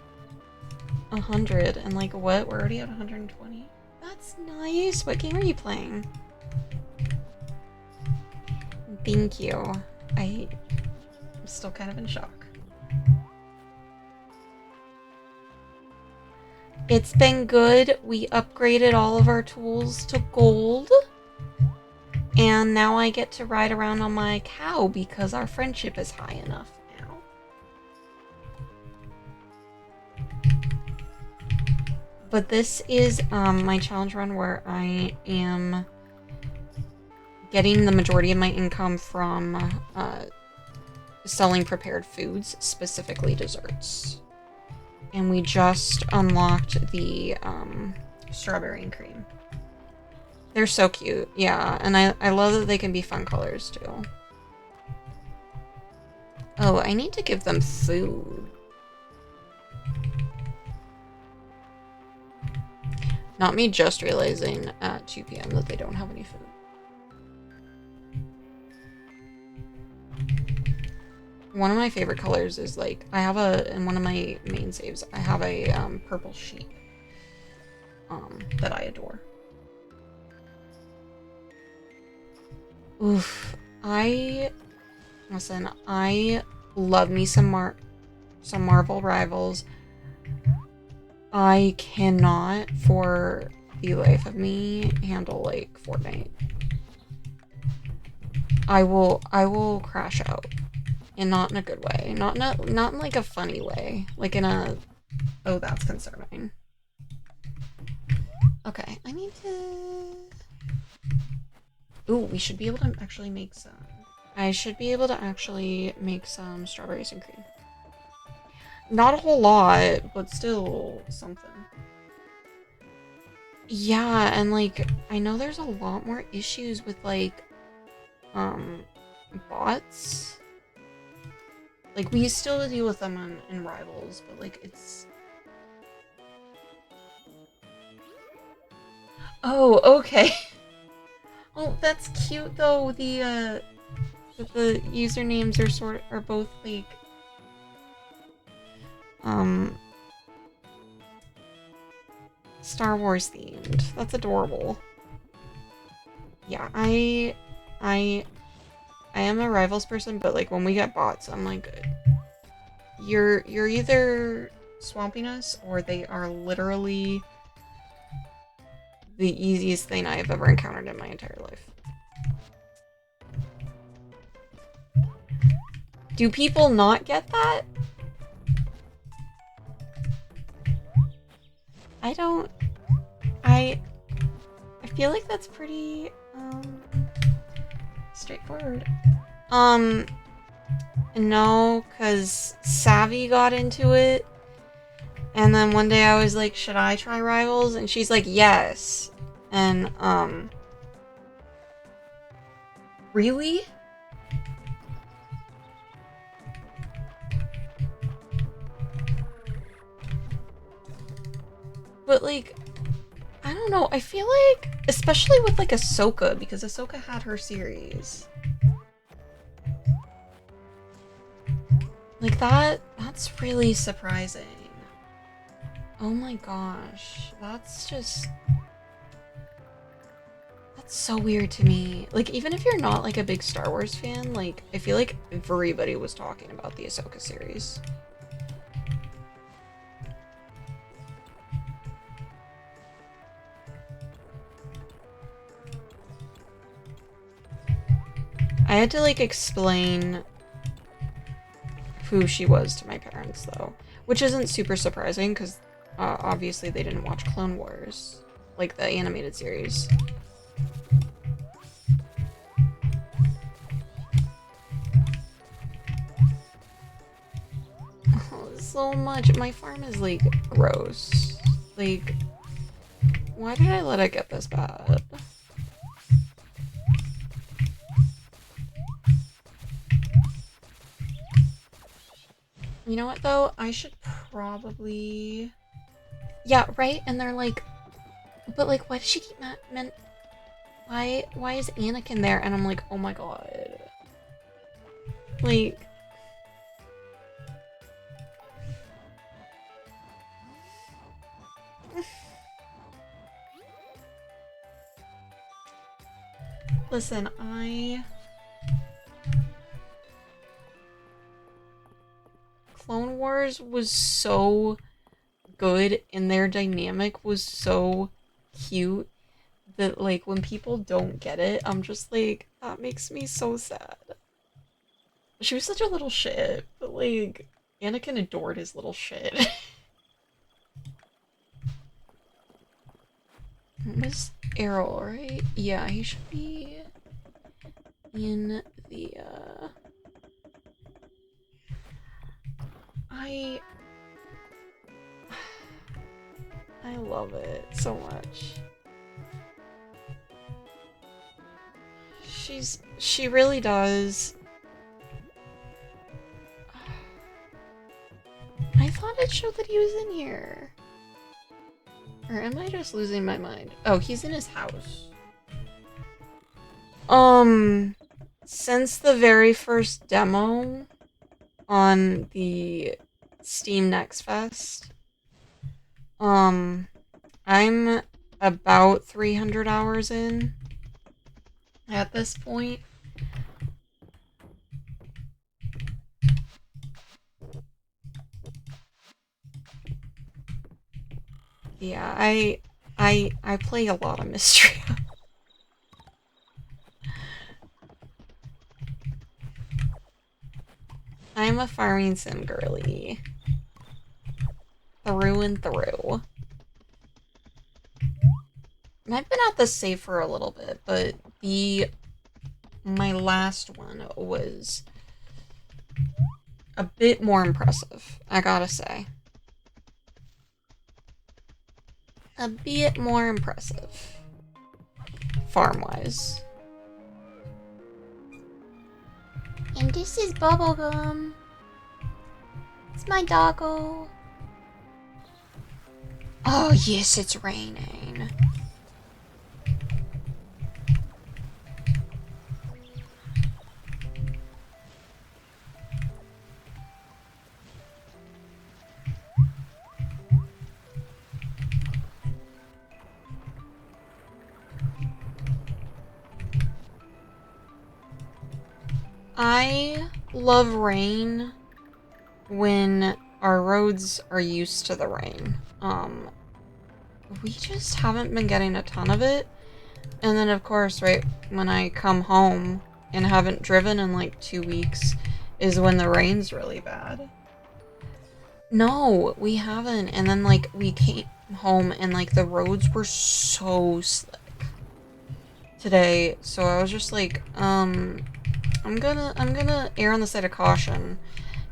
100 and like what? We're already at 120? That's nice! What game are you playing? Thank you. I'm still kind of in shock. It's been good. We upgraded all of our tools to gold. And now I get to ride around on my cow because our friendship is high enough now. But this is my challenge run where I am getting the majority of my income from selling prepared foods, specifically desserts. And we just unlocked the strawberry and cream. They're so cute, yeah, and I love that they can be fun colors too. Oh, I need to give them food. Not me just realizing at 2 p.m. that they don't have any food. One of my favorite colors is like, in one of my main saves, I have a purple sheep that I adore. Oof, I love me some Marvel Rivals. I cannot for the life of me handle like Fortnite. I will crash out. And not in a good way. Not in like a funny way. Like in a, oh, that's concerning. Okay, I need to... Ooh, we should be able to actually make some... I should be able to actually make some strawberries and cream. Not a whole lot, but still something. Yeah, and like I know there's a lot more issues with like um bots. Like we still deal with them in Rivals, but like it's oh, okay. Oh, that's cute though. The usernames are both like um Star Wars themed. That's adorable. Yeah, I I am a Rivals person, but like when we get bots, I'm like you're either swamping us or they are literally the easiest thing I have ever encountered in my entire life. Do people not get that? I don't. I I feel like that's pretty straightforward. Um no, cuz Savvy got into it and then one day I was like, "Should I try Rivals?" and she's like, "Yes." And really? But like I don't know. I feel like, especially with like Ahsoka, because Ahsoka had her series. Like that's really surprising. Oh my gosh. That's so weird to me. Like, even if you're not like a big Star Wars fan, like, I feel like everybody was talking about the Ahsoka series. I had to like explain who she was to my parents though, which isn't super surprising because obviously they didn't watch Clone Wars, like the animated series. Oh, so much. My farm is like gross. Like, why did I let it get this bad? You know what though? I should probably. Yeah, right. And they're like, but like, why does she keep meant? Why is Anakin there? And I'm like, oh my god. Like, listen, Clone Wars was so good and their dynamic was so cute that like when people don't get it, I'm just like, that makes me so sad. She was such a little shit, but like Anakin adored his little shit. Miss Errol, right? Yeah, he should be in the I I love it so much. She really does. I thought it showed that he was in here. Or am I just losing my mind? Oh, he's in his house. Um, since the very first demo on the Steam Next Fest, um, I'm about 300 hours in at this point. Yeah, I play a lot of Mistria. I'm a farming sim girly. Through and through. And I've been at this save for a little bit, but my last one was a bit more impressive, I gotta say. a bit more impressive. Farm-wise. And this is Bubblegum. It's my doggo. Oh, yes, it's raining. I love rain when our roads are used to the rain. We just haven't been getting a ton of it. And then, of course, right when I come home and haven't driven in like 2 weeks is when the rain's really bad. No, we haven't. And then, like, we came home and, like, the roads were so slick today. So I was just like, I'm gonna err on the side of caution,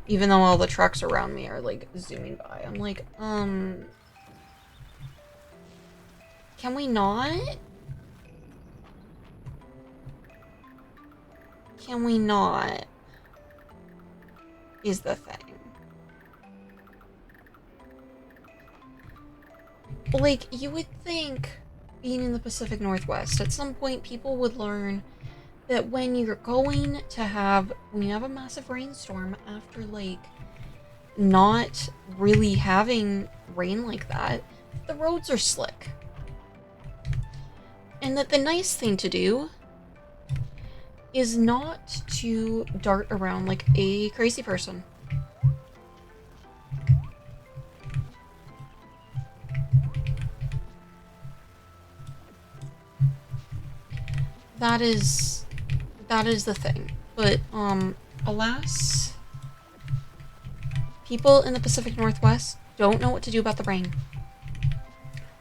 even though all the trucks around me are, like, zooming by. I'm like, can we not? Can we not? Is the thing. Like, you would think, being in the Pacific Northwest, at some point people would learn that when you have a massive rainstorm after, like, not really having rain like that, the roads are slick. And that the nice thing to do is not to dart around like a crazy person. That is the thing. But, alas, people in the Pacific Northwest don't know what to do about the rain.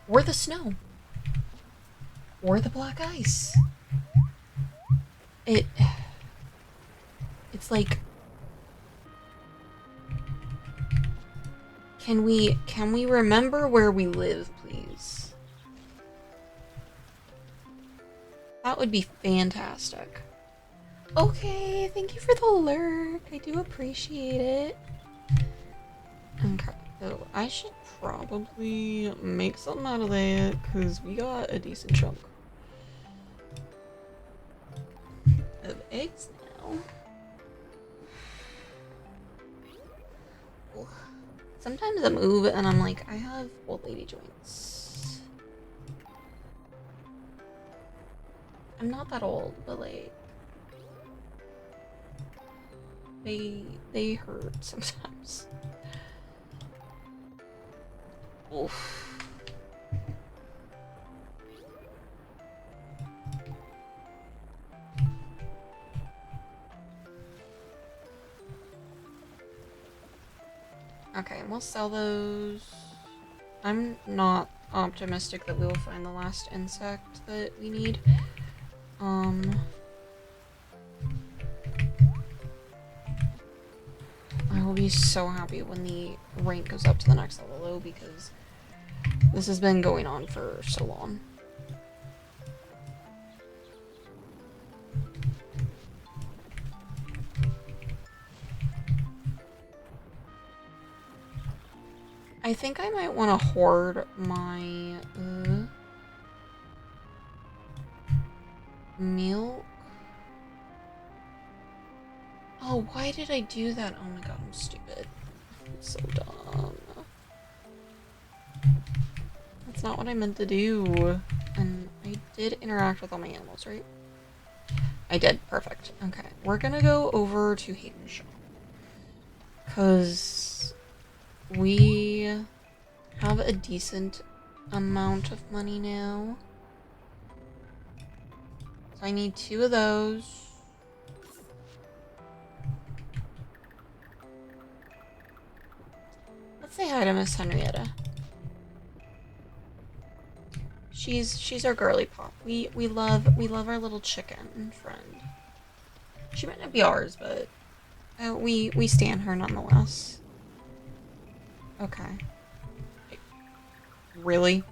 Or the snow. Or the black ice. It's like, can we remember where we live, please? That would be fantastic. Okay, thank you for the lurk. I do appreciate it. Okay, so I should probably make something out of that, because we got a decent chunk of eggs now. Sometimes I move and I'm like, I have old lady joints. I'm not that old, but like, they hurt sometimes. Oof. Okay, and we'll sell those. I'm not optimistic that we will find the last insect that we need. I will be so happy when the rank goes up to the next level though, because this has been going on for so long. I think I might want to hoard my milk. Oh, why did I do that? Oh my god, I'm stupid. I'm so dumb. That's not what I meant to do. And I did interact with all my animals, right? I did. Perfect. Okay, we're gonna go over to Hayden's shop. Because we have a decent amount of money now. So I need 2 of those. Let's say hi to Miss Henrietta. She's our girly pop. We love our little chicken friend. She might not be ours, but we stand her nonetheless. Okay. Really?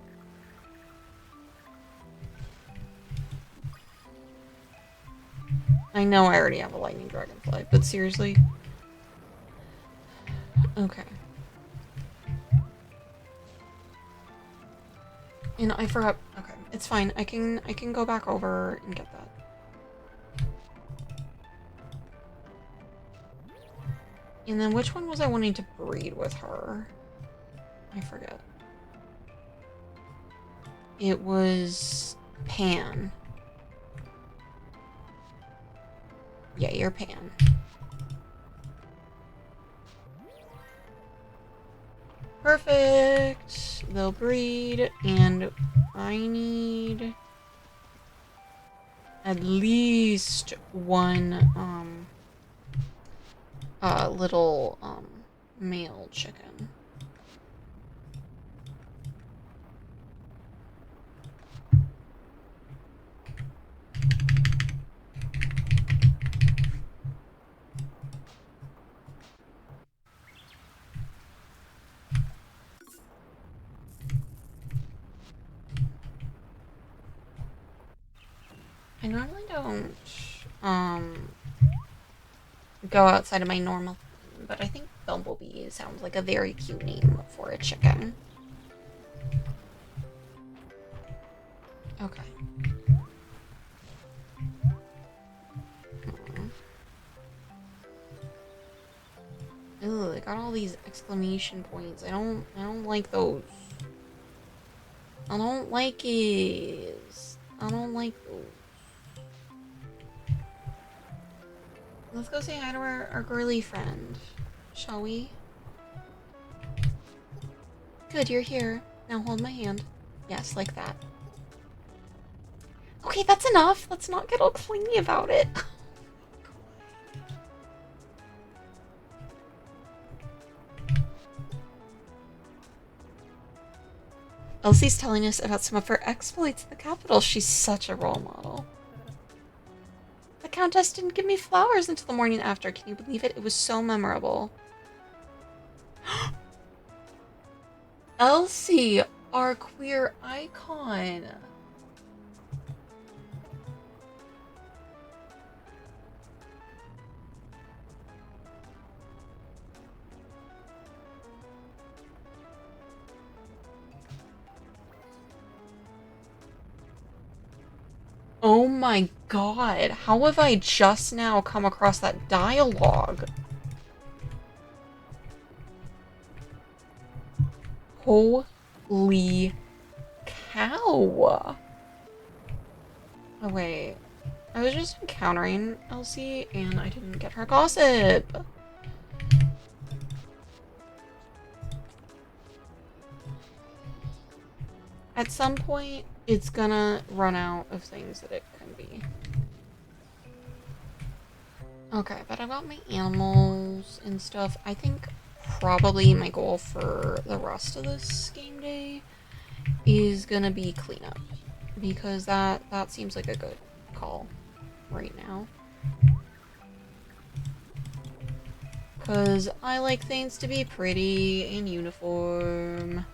I know I already have a lightning dragonfly, but seriously? Okay. And I forgot. Okay, it's fine. I can go back over and get that. And then which one was I wanting to breed with her? I forget. It was Pan. Yeah, you're Pan. Perfect. They'll breed, and I need at least one little male chicken. I normally don't go outside of my normal thing, but I think Bumblebee sounds like a very cute name for a chicken. Okay. Ugh, I got all these exclamation points. I don't like those. I don't like it. I don't like those. Let's go say hi to our girly friend, shall we? Good, you're here. Now hold my hand. Yes, like that. Okay, that's enough. Let's not get all clingy about it. Elsie's telling us about some of her exploits in the capital. She's such a role model. The Countess didn't give me flowers until the morning after. Can you believe it? It was so memorable. Elsie, our queer icon. Oh my god, how have I just now come across that dialogue? Holy cow. Oh wait, I was just encountering Elsie and I didn't get her gossip. At some point, it's gonna run out of things that it can be. Okay, but I got my animals and stuff. I think probably my goal for the rest of this game day is gonna be cleanup. Because that seems like a good call right now. Because I like things to be pretty and uniform.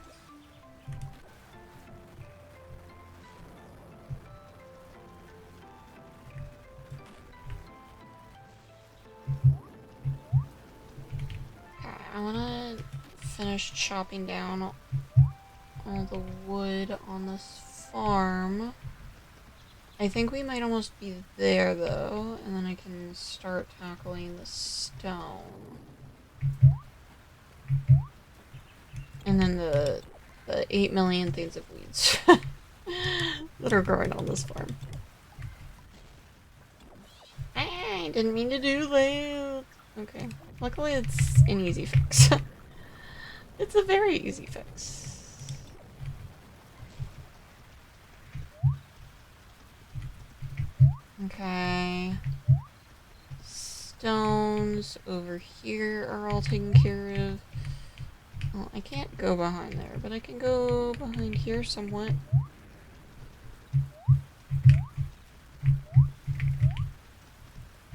Okay, I want to finish chopping down all the wood on this farm. I think we might almost be there, though, and then I can start tackling the stone. And then the 8 million things of weeds that are growing on this farm. I didn't mean to do that. Okay, luckily it's an easy fix. It's a very easy fix. Okay. Stones over here are all taken care of. Well, I can't go behind there, but I can go behind here somewhat.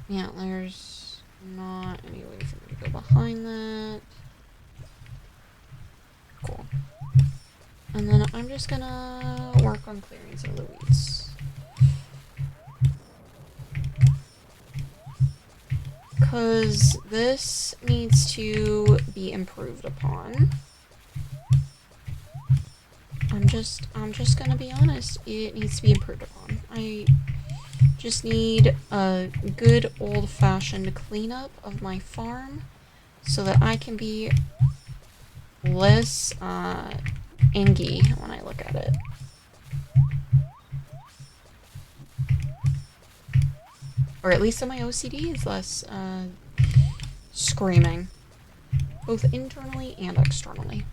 Yeah, there's not any way for me to go behind that. Cool. And then I'm just gonna work on clearing some of the weeds. because this needs to be improved upon. I'm just gonna be honest, it needs to be improved upon. I just need a good old-fashioned cleanup of my farm so that I can be less angy when I look at it. Or at least so my OCD is less screaming, both internally and externally.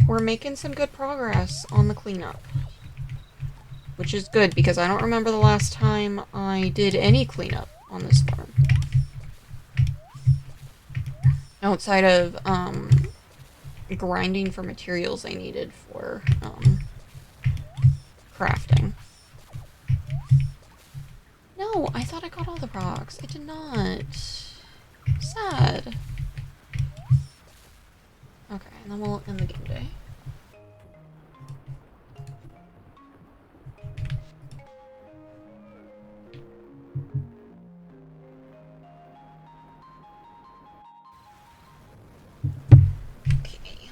We're making some good progress on the cleanup. Which is good, because I don't remember the last time I did any cleanup on this farm. Outside of, grinding for materials I needed for, crafting. No, I thought I got all the rocks. I did not. Sad. Okay, and then we'll end the game day. Okay.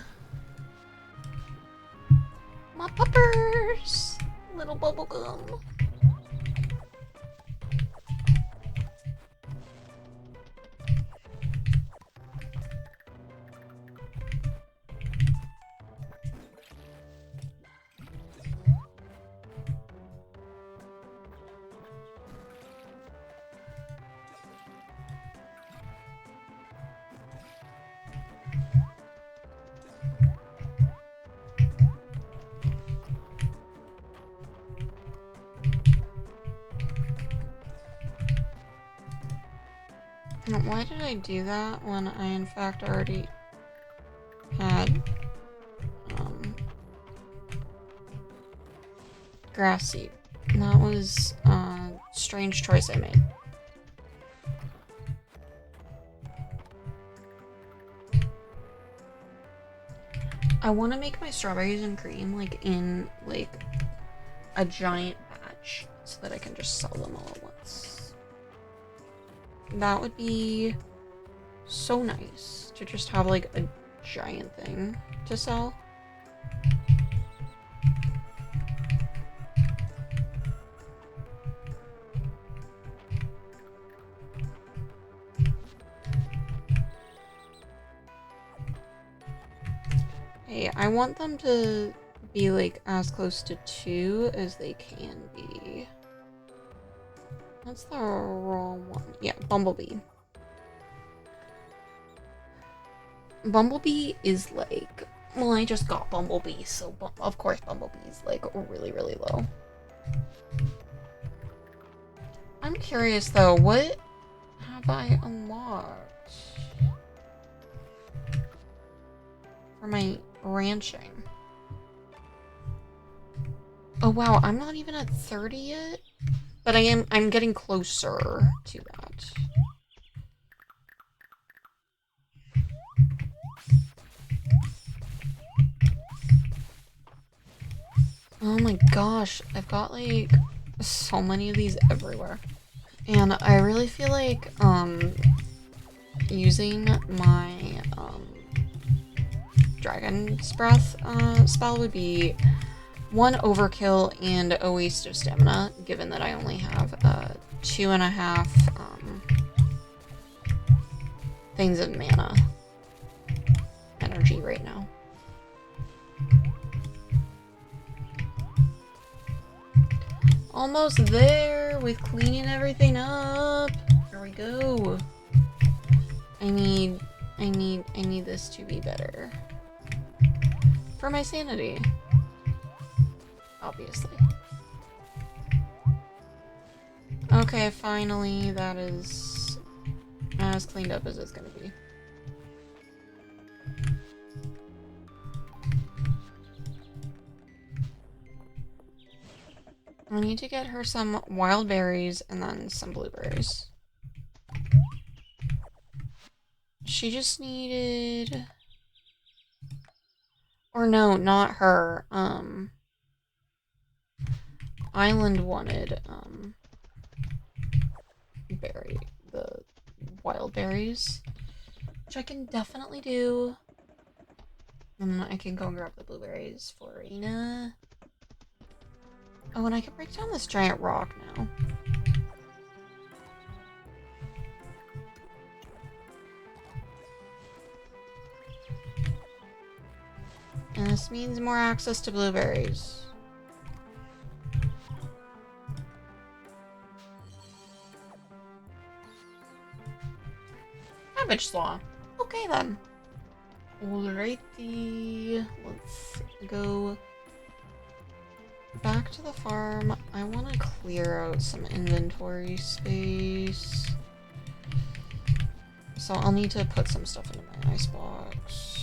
My puppers! Little bubblegum. Why did I do that when I in fact already had grass seed? That was a strange choice I made. I want to make my strawberries and cream like in like a giant batch so that I can just sell them all at once. That would be so nice to just have like a giant thing to sell. Hey, I want them to be like as close to 2 as they can be. That's the wrong one. Yeah, Bumblebee. Bumblebee is like... Well, I just got Bumblebee, so of course Bumblebee is like really, really low. I'm curious though, what have I unlocked for my ranching? Oh wow, I'm not even at 30 yet? But I'm getting closer to that. Oh my gosh, I've got like so many of these everywhere. And I really feel like using my Dragon's Breath spell would be one overkill and a waste of stamina, given that I only have 2.5 things of mana energy right now. Almost there with cleaning everything up. There we go. I need this to be better. For my sanity. Obviously. Okay, finally that is as cleaned up as it's gonna be. I need to get her some wild berries and then some blueberries. She just needed... Or no, not her. Island wanted, the wild berries. Which I can definitely do. And then I can go and grab the blueberries for Arena. Oh, and I can break down this giant rock now. And this means more access to blueberries. Cabbage slaw. Okay then. Alrighty. Let's go back to the farm. I want to clear out some inventory space. So I'll need to put some stuff into my icebox.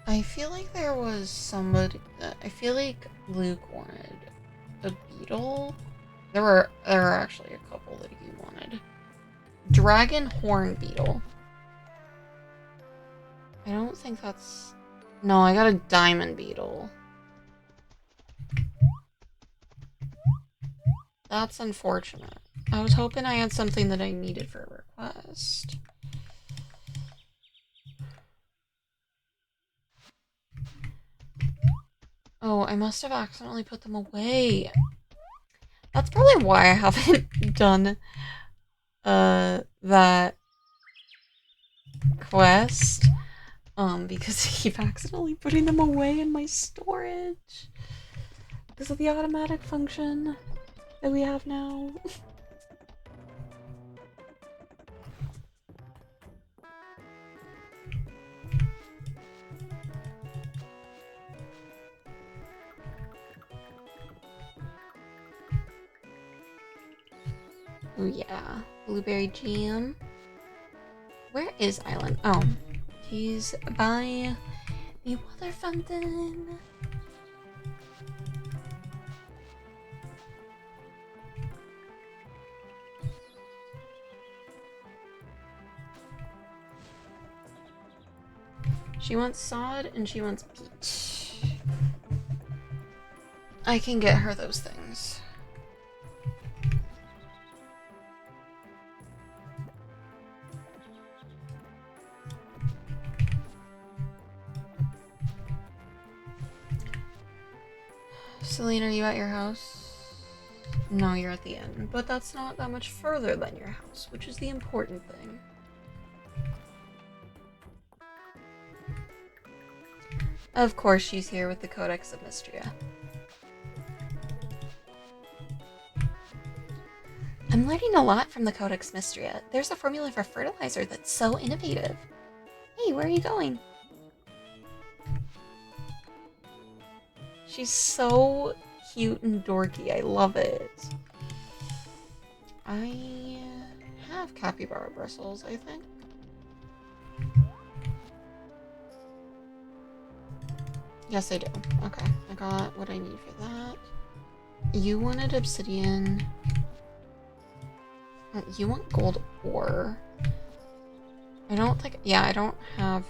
I feel like there was somebody... I feel like Luke wanted a beetle. There were actually a couple that he wanted. Dragon horn beetle. I don't think that's... No, I got a diamond beetle. That's unfortunate. I was hoping I had something that I needed for a request. Oh, I must have accidentally put them away. That's probably why I haven't done that quest. Because I keep accidentally putting them away in my storage. Because of the automatic function that we have now. Oh yeah, blueberry jam. Where is Island? Oh, he's by the water fountain. She wants sod and she wants peach. I can get her those things. Celine, are you at your house? No, you're at the inn. But that's not that much further than your house, which is the important thing. Of course she's here with the Codex of Mistria. I'm learning a lot from the Codex Mistria. There's a formula for fertilizer that's so innovative. Hey, where are you going? She's so cute and dorky. I love it. I have capybara bristles, I think. Yes, I do. Okay, I got what I need for that. You wanted obsidian. You want gold ore. I don't think... Yeah, I don't have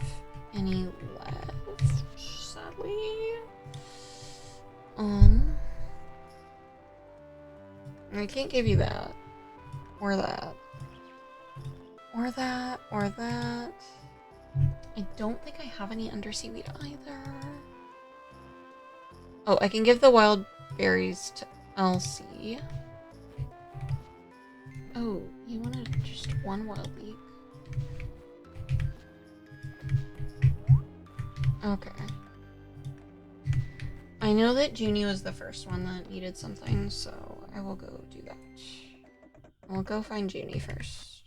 any left, sadly. I can't give you that. Or that. Or that. Or that. I don't think I have any underseaweed either. Oh, I can give the wild berries to Elsie. Oh, you wanted just one wild leek? Okay. I know that Junie was the first one that needed something, so I will go do that. I'll go find Junie first.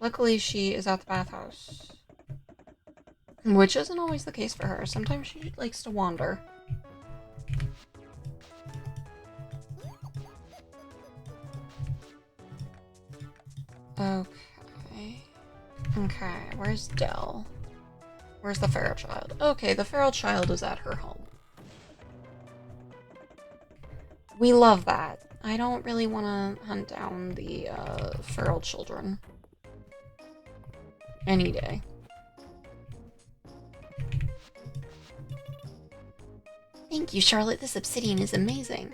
Luckily, she is at the bathhouse. Which isn't always the case for her. Sometimes she likes to wander. Okay. Okay, where's Dell? Where's the feral child? Okay, the feral child is at her home. We love that. I don't really want to hunt down the feral children. Any day. Thank you, Charlotte. This obsidian is amazing.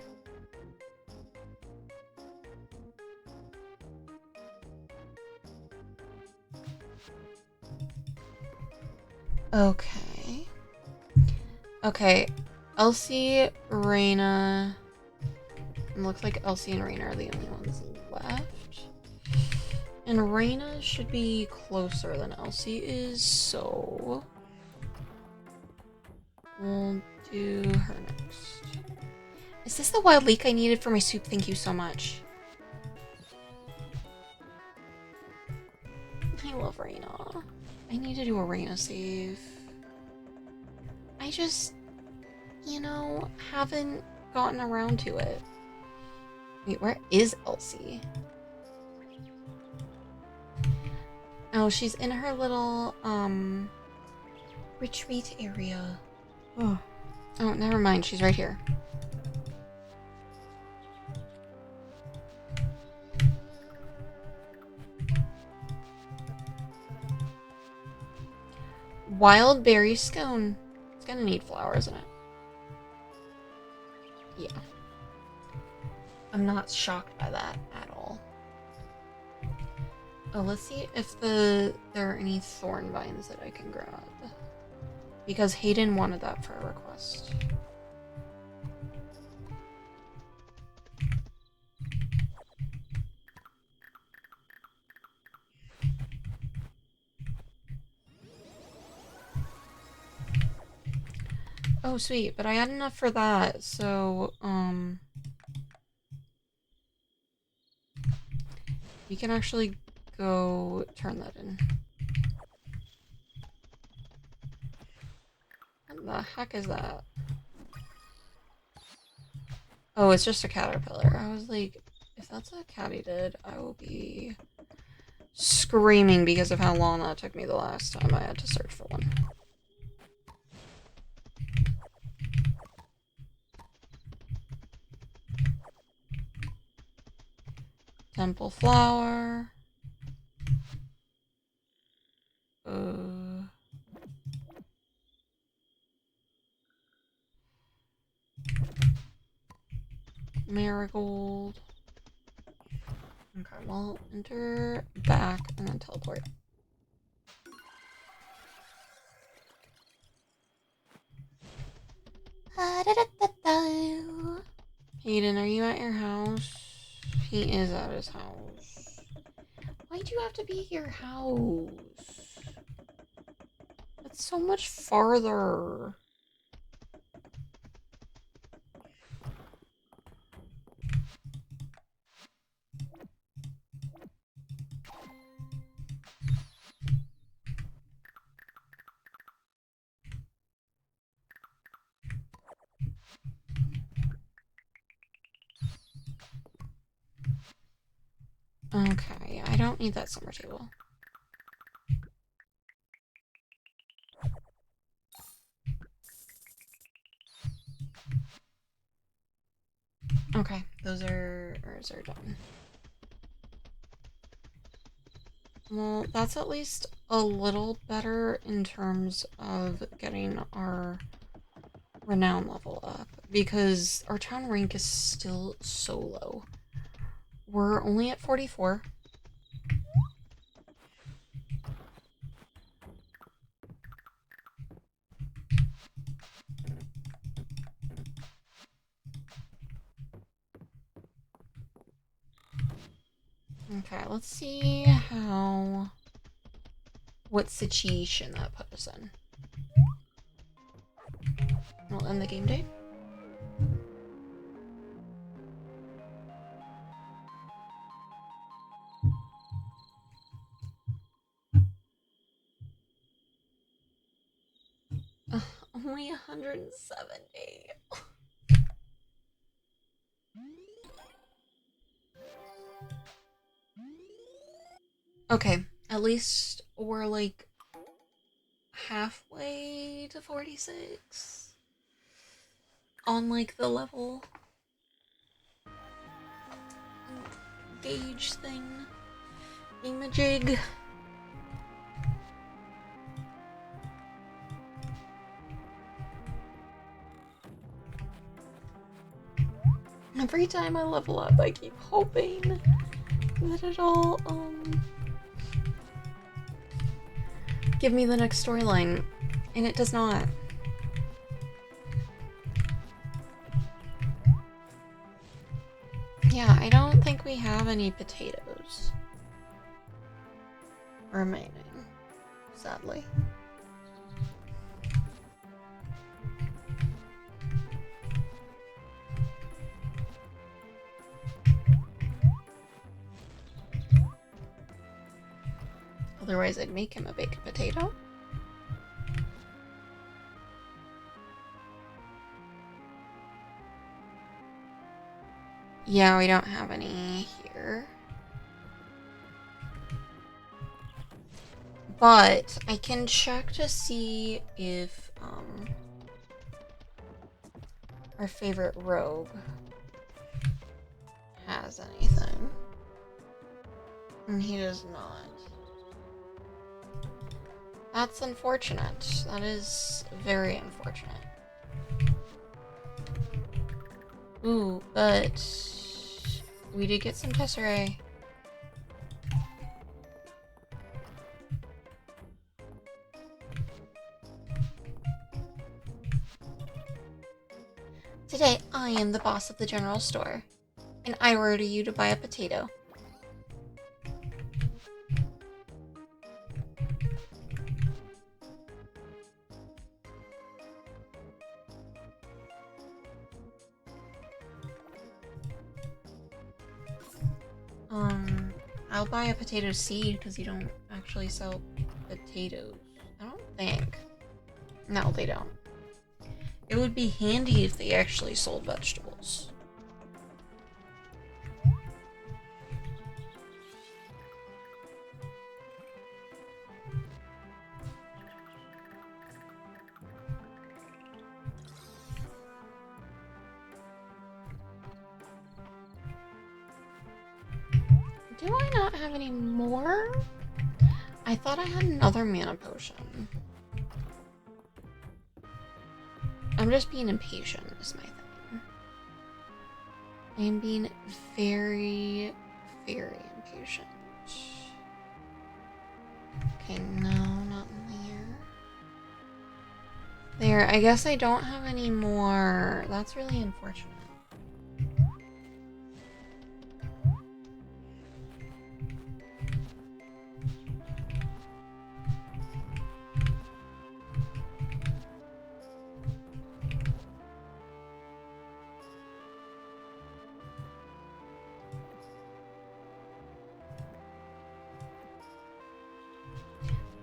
Okay. Okay. Elsie, Raina. It looks like Elsie and Raina are the only ones left. And Raina should be closer than Elsie is, so we'll do her next. Is this the wild leek I needed for my soup? Thank you so much. I love Raina. I need to do a Raina save. I just, you know, haven't gotten around to it. Wait, where is Elsie? Oh, she's in her little, retreat area. Oh, never mind. She's right here. Wild berry scone. It's gonna need flour, isn't it? Yeah. I'm not shocked by that at all. Oh, let's see if there are any thorn vines that I can grab. Because Hayden wanted that for a request. Oh, sweet, but I had enough for that, so, we can actually go turn that in. What the heck is that? Oh, it's just a caterpillar. I was like, if that's a katydid, I will be screaming because of how long that took me the last time I had to search for one. Temple flower. Marigold. Okay, well, enter back and then teleport. Hayden, are you at your house? He is at his house. Why do you have to be at your house? That's so much farther. Okay, I don't need that summer table. Okay, those are done. Well, that's at least a little better in terms of getting our renown level up, because our town rank is still so low. We're only at 44. Okay, let's see what situation that put us in. We'll end the game day. Only 170. Okay, at least we're like halfway to 46 on like the level gauge thing. Thingamajig. Every time I level up, I keep hoping that it'll, give me the next storyline, and it does not. Yeah, I don't think we have any potatoes remaining, sadly. Otherwise, I'd make him a baked potato. Yeah, we don't have any here. But I can check to see if our favorite rogue has anything. And he does not. That's unfortunate. That is very unfortunate. Ooh, but we did get some tesserae. Today, I am the boss of the general store, and I order you to buy a potato. I'll buy a potato seed because you don't actually sell potatoes. I don't think. No, they don't. It would be handy if they actually sold vegetables. Do I not have any more? I thought I had another mana potion. I'm just being impatient, is my thing. I am being very, very impatient. Okay, no, not in there. There, I guess I don't have any more. That's really unfortunate.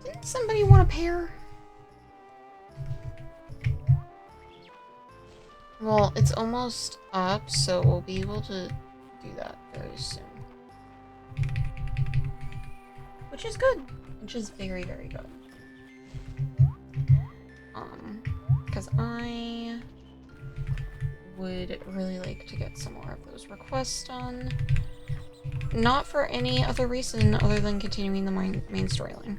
Didn't somebody want a pear? Well, it's almost up, so we'll be able to do that very soon. Which is good. Which is very, very good. Because I would really like to get some more of those requests done. Not for any other reason other than continuing the main storyline.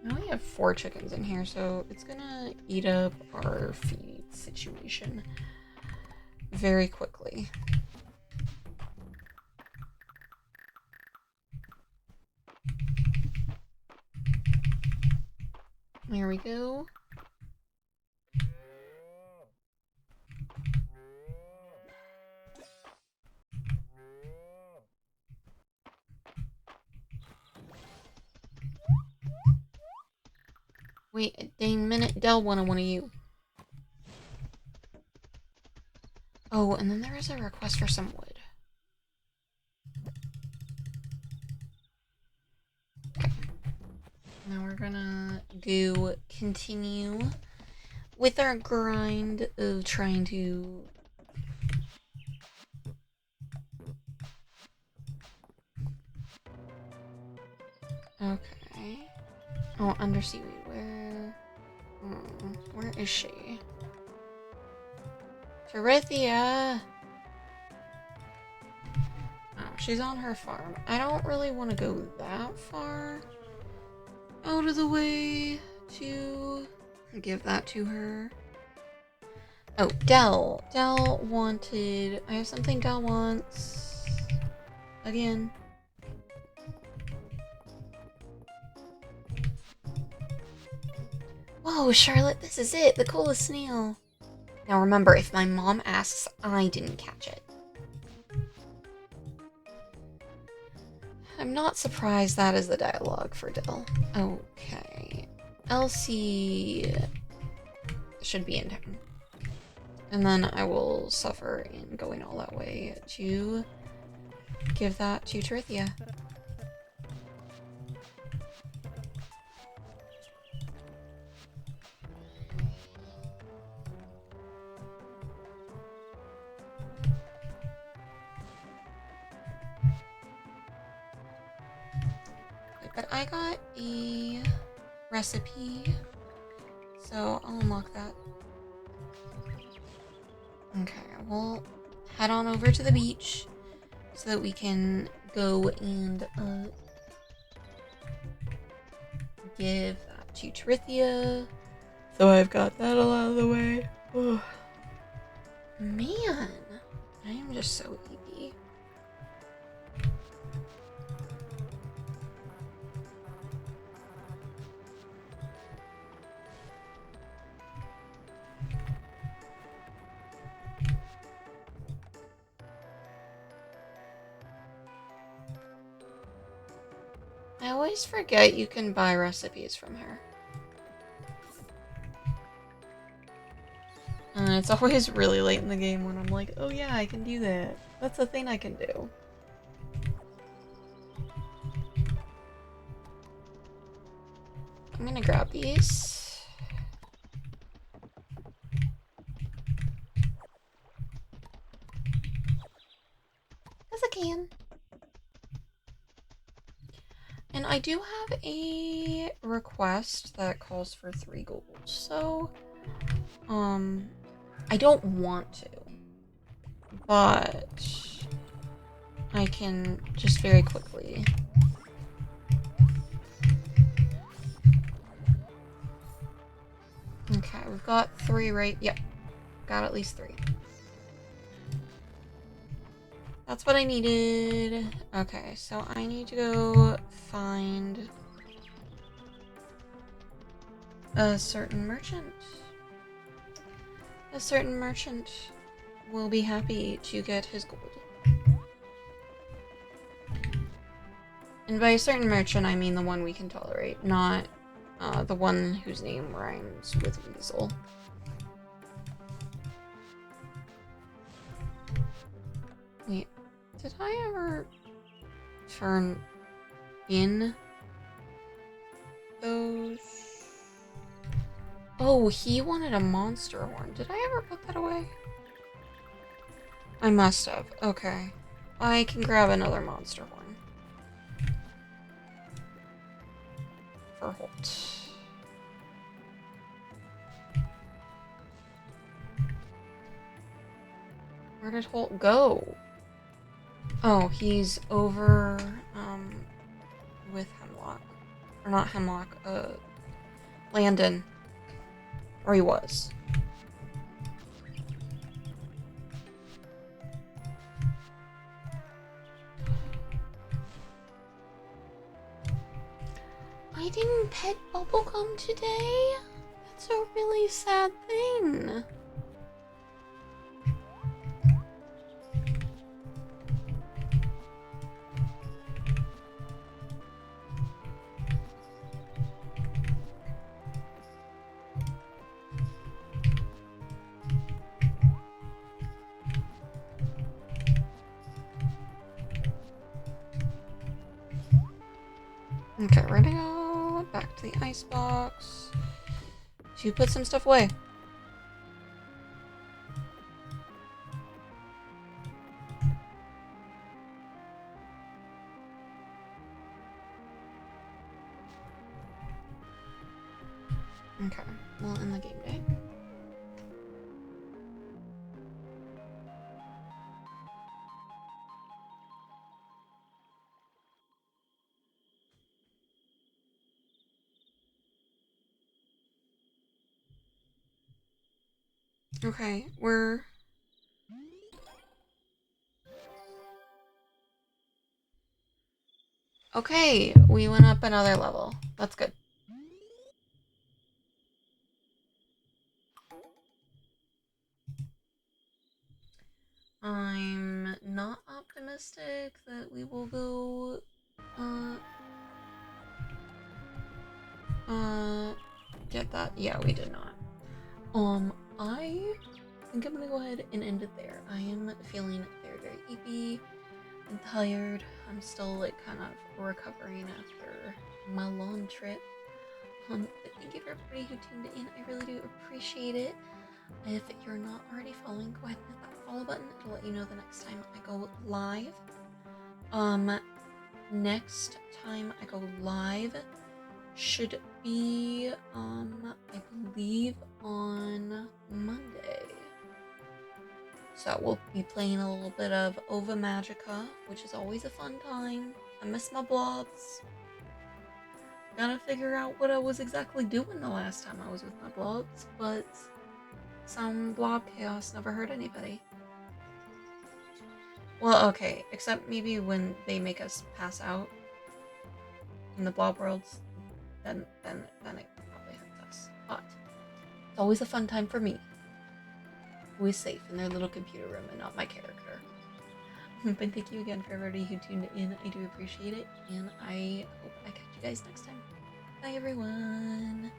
I only have 4 chickens in here, so it's gonna eat up our feed situation very quickly. There we go. Wait a dang minute, Del wanted one of you. Oh, and then there is a request for some wood. Okay. Now we're gonna go continue with our grind of trying to Okay. Oh, under seaweed. Where is she? Terithia! Oh, she's on her farm. I don't really want to go that far out of the way to give that to her. Oh, Dell. Dell wanted... I have something Dell wants. Again. Whoa, Charlotte, this is it! The coolest snail! Now remember, if my mom asks, I didn't catch it. I'm not surprised that is the dialogue for Dell. Okay. Elsie should be in town. And then I will suffer in going all that way to give that to Terithia. But I got a recipe, so I'll unlock that. Okay, we'll head on over to the beach so that we can go and give that to Terithia. So I've got that all out of the way. Oh. Man, I am just so eepy. I always forget you can buy recipes from her. And it's always really late in the game when I'm like, oh yeah, I can do that. That's a thing I can do. I'm gonna grab these. Because I can. And I do have a request that calls for 3 gold, so, I don't want to, but I can just very quickly. Okay, we've got 3, right? Yep, got at least 3. That's what I needed. Okay, so I need to go find a certain merchant. A certain merchant will be happy to get his gold. And by a certain merchant, I mean the one we can tolerate, not the one whose name rhymes with weasel. Wait, did I ever turn in those? Oh, he wanted a monster horn. Did I ever put that away? I must have. Okay. I can grab another monster horn. For Holt. Where did Holt go? Oh, he's over, with Hemlock. Or not Hemlock, Landon. Or he was. I didn't pet Bubblegum today? That's a really sad thing. Okay, we're gonna go back to the icebox to put some stuff away. Okay, well, in the game day. Okay, we're... Okay, we went up another level. That's good. I'm not optimistic that we will go, get that. Yeah, we did not. I think I'm gonna go ahead and end it there. I am feeling very, very eepy and tired. I'm still, like, kind of recovering after my long trip. But thank you for everybody who tuned in. I really do appreciate it. If you're not already following, go ahead and hit that follow button. It'll let you know the next time I go live. Next time I go live should be, I believe on Monday. So we'll be playing a little bit of Ova Magica, which is always a fun time. I miss my blobs. Gotta figure out what I was exactly doing the last time I was with my blobs, but some blob chaos never hurt anybody. Well, okay, except maybe when they make us pass out in the blob worlds, then it probably hurts us. But it's always a fun time for me, who is safe in their little computer room and not my character. But thank you again for everybody who tuned in. I do appreciate it, and I hope I catch you guys next time. Bye, everyone.